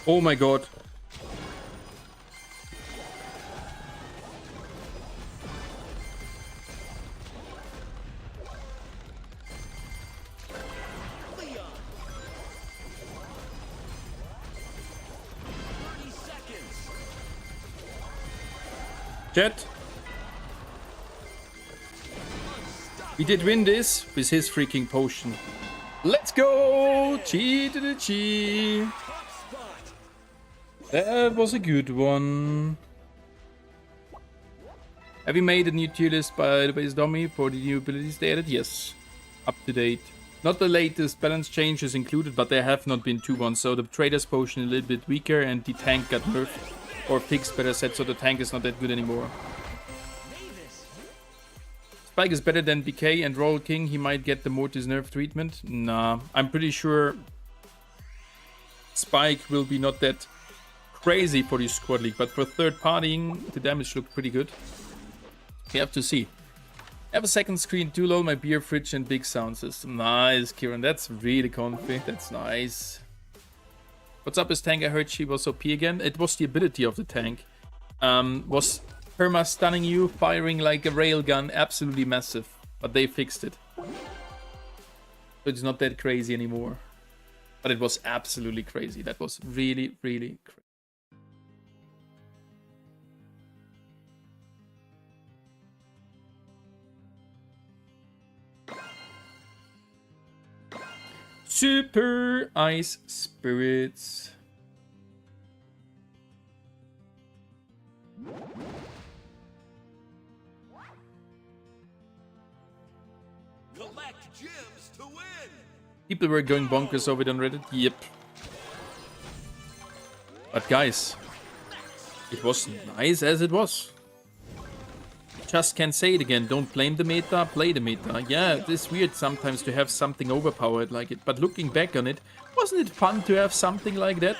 Oh my god. Jet. We did win this with his freaking potion. Let's go! Chi to the chi. That was a good one. Have you made a new tier list by the base dummy for the new abilities they added? Yes. Up to date. Not the latest balance changes included, but there have not been 2 ones. So the Trader's Potion is a little bit weaker and the tank got nerfed. Or fixed, better said, so the tank is not that good anymore. Spike is better than BK and Royal King. He might get the Mortis nerf treatment. Nah, I'm pretty sure Spike will be not that crazy for the squad league, but for third partying, the damage looked pretty good. We have to see. I have a second screen, too low, my beer fridge and big sound system. Nice, Kieran. That's really comfy. That's nice. What's up, his tank? I heard she was OP again. It was the ability of the tank. Was perma stunning you, firing like a railgun. Absolutely massive. But they fixed it. So it's not that crazy anymore. But it was absolutely crazy. That was really, really crazy. Super Ice Spirits. Collect gems to win. People were going bonkers over it on Reddit. Yep. But guys, it was nice as it was. Just can't say it again. Don't blame the meta, play the meta. Yeah, it is weird sometimes to have something overpowered like it. But looking back on it, wasn't it fun to have something like that?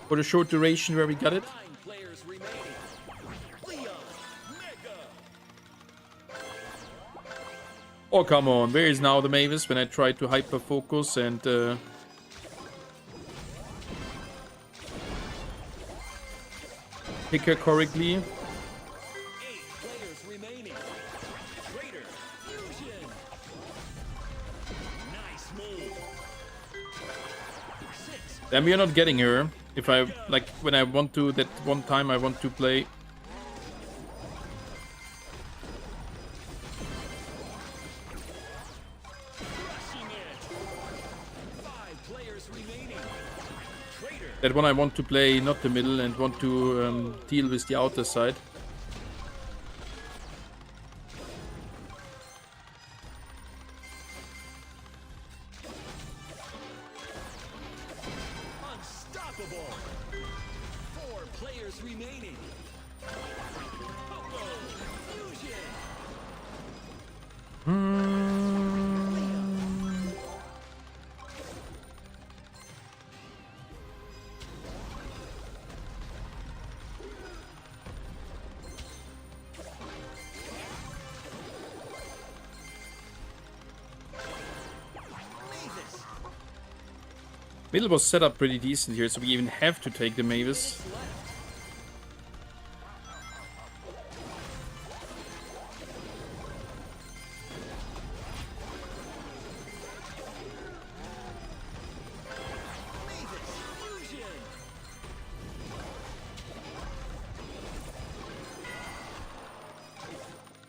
For the short duration where we got it. 9 players remaining. Leon, Mega. Oh, come on. Where is now the Mavis when I tried to hyper focus and... pick her correctly. 8 players remaining. Traitor, fusion. Nice move. 6. Then we are not getting her. If I, like, when I want to, that one time I want to play. Crushing it. 5 players remaining. Traitor. That one I want to play, not the middle, and want to deal with the outer side. Unstoppable. 4 players remaining. Pogo. Fusion. Mavis. Middle was set up pretty decent here, so we even have to take the Mavis. Fusion.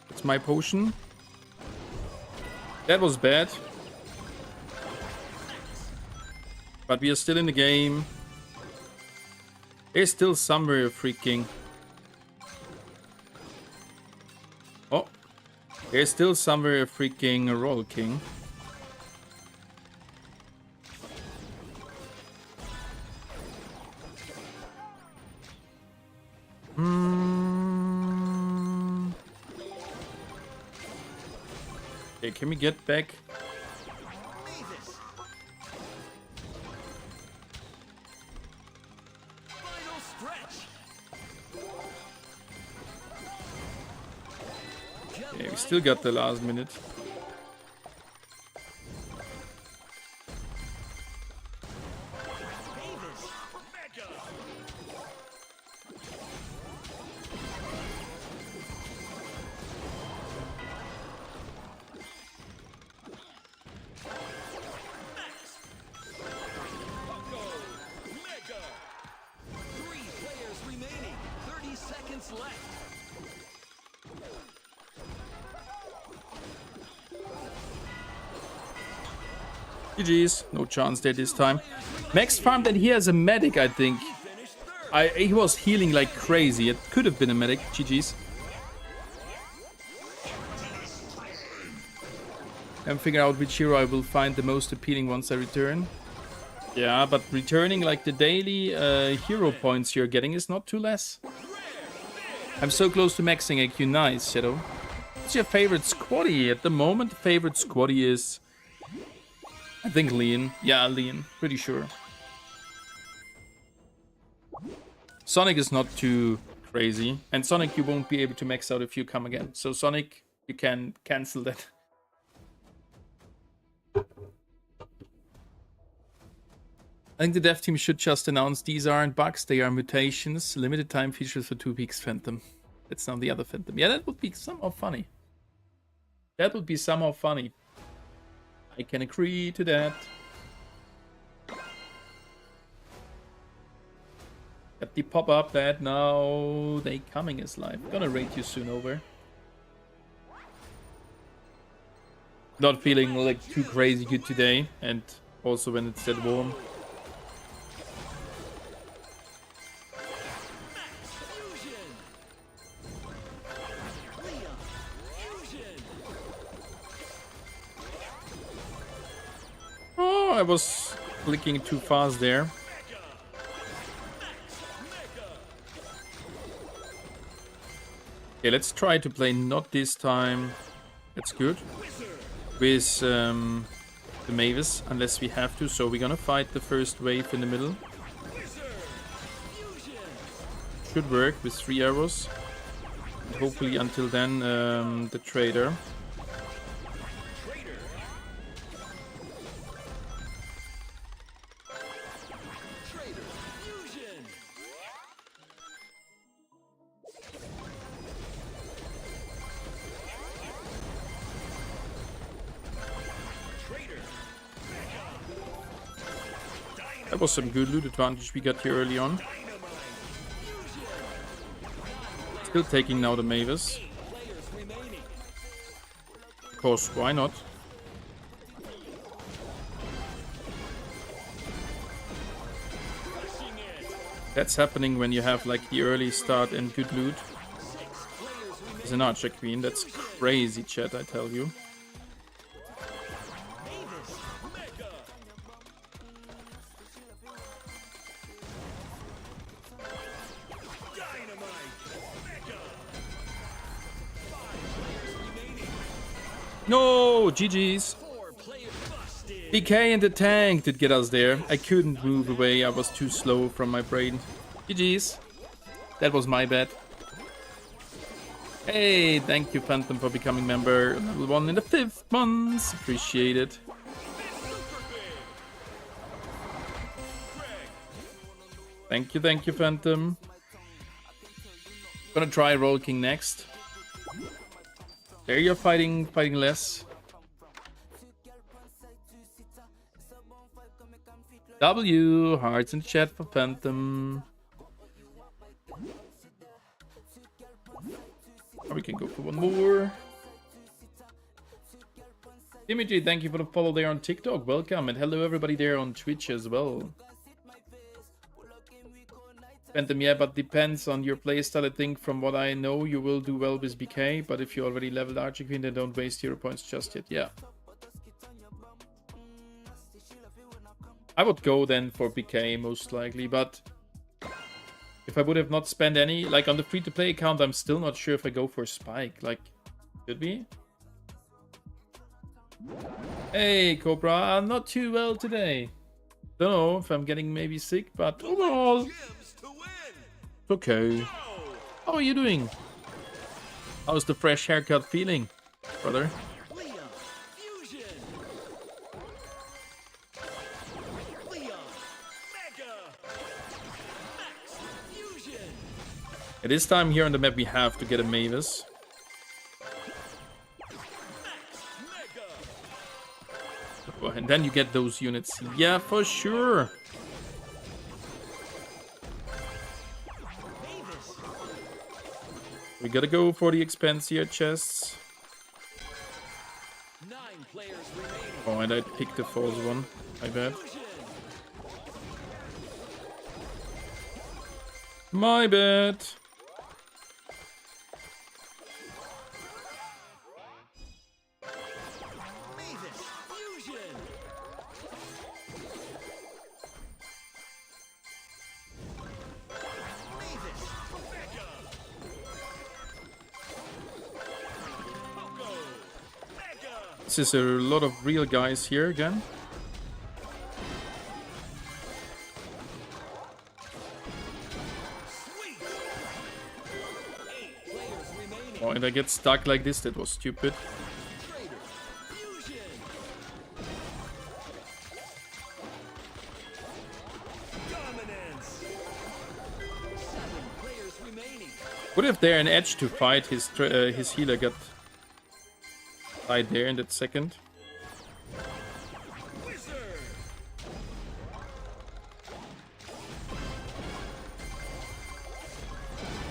It's my potion. That was bad. But we are still in the game. There's still somewhere a freaking... Oh. There's still somewhere a freaking Royal King. Okay, can we get back? Mavis. Final stretch. Yeah, we still got the last minute. Mavis. Mega. Max. Pogo. Mega. 3 players remaining. What's left? GG's. No chance there this time. Max farmed and he has a medic, I think. He was healing like crazy. It could have been a medic. GG's. And figure out which hero I will find the most appealing once I return. Yeah, but returning like the daily hero points you're getting is not too less. I'm so close to maxing AQ. Nice, Shadow. What's your favorite squaddy? At the moment, favorite squaddy is... I think Leon. Yeah, Leon. Pretty sure. Sonic is not too crazy. And Sonic you won't be able to max out if you come again. So Sonic, you can cancel that. I think the dev team should just announce these aren't bugs, they are mutations. Limited time features for 2 weeks, Phantom. That's now the other Phantom. Yeah, that would be somehow funny. That would be somehow funny. I can agree to that. Got the pop-up that now they coming is live. Gonna rate you soon over. Not feeling like too crazy good today, and also when it's that warm. Oh, I was clicking too fast there. Okay, let's try to play not this time. That's good. With the Mavis, unless we have to. So we're gonna fight the first wave in the middle. Should work with 3 arrows. And hopefully until then, the trader. That was some good loot advantage we got here early on. Still taking now the Mavis. Of course, why not? That's happening when you have like the early start and good loot. There's an Archer Queen. That's crazy, chat, I tell you. No, GG's. BK and the tank did get us there. I couldn't move away. I was too slow from my brain. GG's. That was my bad. Hey, thank you, Phantom, for becoming member. Level 1 in the 5th month. Appreciate it. Thank you, Phantom. Gonna try Roll King next. There you're fighting less. W, hearts in chat for Phantom. Or we can go for one more. Dimitri, thank you for the follow there on TikTok. Welcome, and hello everybody there on Twitch as well. Phantom, yeah, but depends on your playstyle. I think from what I know, you will do well with BK, but if you already leveled Archer Queen, then don't waste hero points just yet. Yeah. I would go then for BK most likely, but if I would have not spent any, like on the free-to-play account, I'm still not sure if I go for Spike. Like, should we? Hey, Cobra, I'm not too well today. Don't know if I'm getting maybe sick, but overall, it's okay. How are you doing? How's the fresh haircut feeling, brother? At this time here on the map, we have to get a Mavis. And then you get those units. Yeah, for sure. We gotta go for the expensier chests. 9 players remaining. Oh, and I picked the false one. My bad. Fusion. My bad. Mavis. Fusion. Mavis. Becca. Poco. Becca. This is a lot of real guys here again. Sweet. 8 players remaining. Oh, and I get stuck like this. That was stupid. Traitor. Fusion. Dominance. 7 players remaining. Would have there an edge to fight. His healer got died there in that second. Wizard.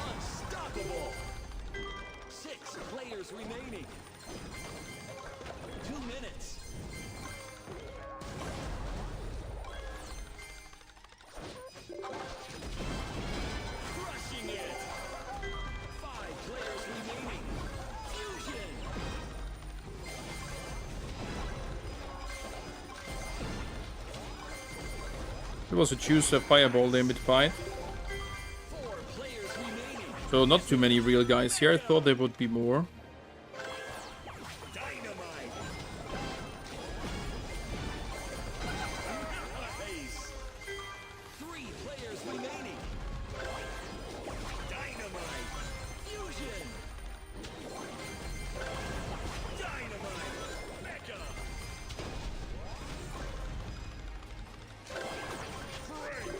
Unstoppable. 6 players remaining. 2 minutes. Crushing it. 5 players remaining. Fusion. There was a choose fireball there mid-fight. 4 players remaining. So not too many real guys here. I thought there would be more. Dynamite. Nice. 3 players remaining. Dynamite. Fusion. Dynamite. Mecha. Free.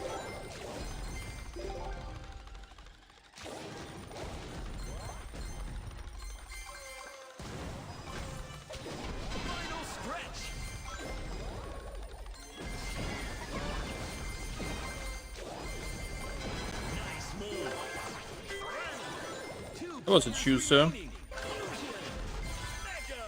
Final stretch. Nice move. Two That was a chooser. remaining. Fusion. Mega.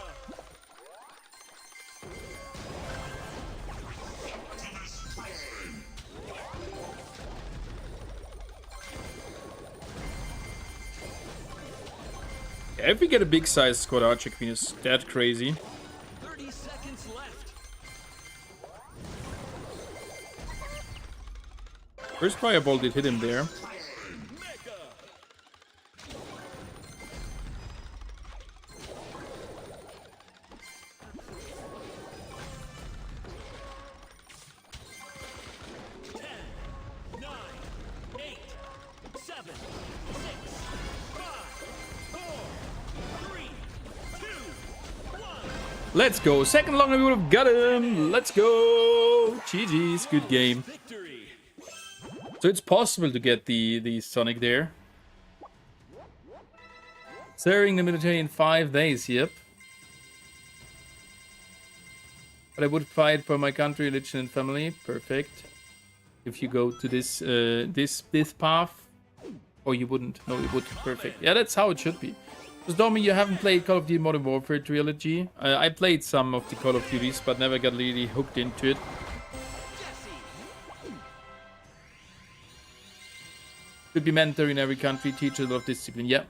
Yeah, if we get a big size squad Archer Queen, is that crazy? 30 seconds left. First fireball did hit him there. Mega. Ten, 9, 8, 7, 6, 5, 4, 3, 2, 1. Let's go. Second long and we would have got him. Let's go. GG's. Good game. Victory. So it's possible to get the Sonic there. Serving the military in 5 days, yep. But I would fight for my country, religion, and family. Perfect. If you go to this this path, or you wouldn't. No, you would. Perfect. Yeah, that's how it should be. So, Stormi, you haven't played Call of Duty Modern Warfare trilogy. I played some of the Call of Duties, but never got really hooked into it. Jesse. Could be mentor in every country, teach a lot of discipline. Yeah.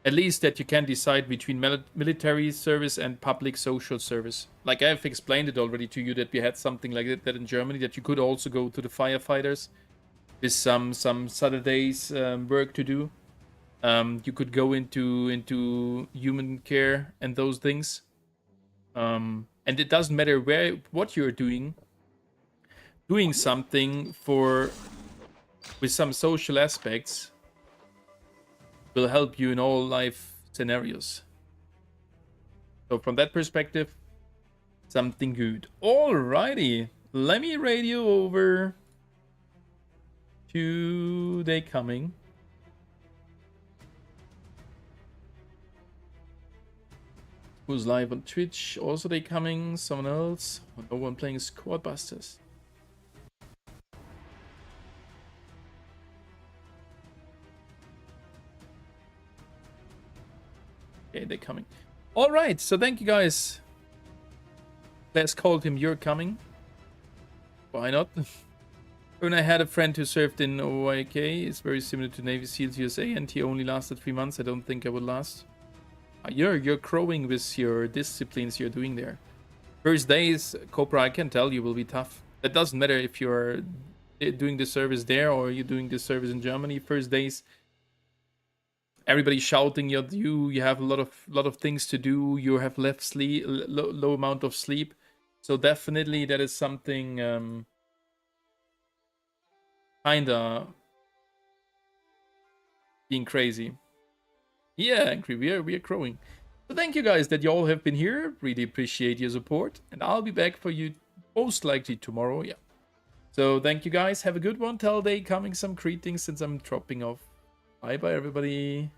At least that you can decide between military service and public social service. Like I've explained it already to you that we had something like that in Germany, that you could also go to the firefighters with some Saturdays work to do. You could go into human care and those things. And it doesn't matter what you're doing something with some social aspects will help you in all life scenarios. So from that perspective, something good. Alrighty, let me radio over to They Coming. Who's live on Twitch? Also They Coming, someone else. No one playing Squad Busters. Okay, they're coming. All right, so thank you guys. Let's call him You're Coming. Why not? When I had a friend who served in OIK, it's very similar to Navy SEALs USA, and he only lasted 3 months. I don't think I would last. You're growing with your disciplines you're doing there. First days, Cobra, I can tell you, will be tough. It doesn't matter if you're doing the service there or you're doing the service in Germany. First days, everybody's shouting at you. You have a lot of things to do. You have left sleep, low amount of sleep. So definitely that is something kinda being crazy. Yeah, angry. We are growing. So thank you guys that you all have been here. Really appreciate your support, and I'll be back for you most likely tomorrow. Yeah. So thank you guys. Have a good one. Tell they coming some greetings since I'm dropping off. Bye bye everybody.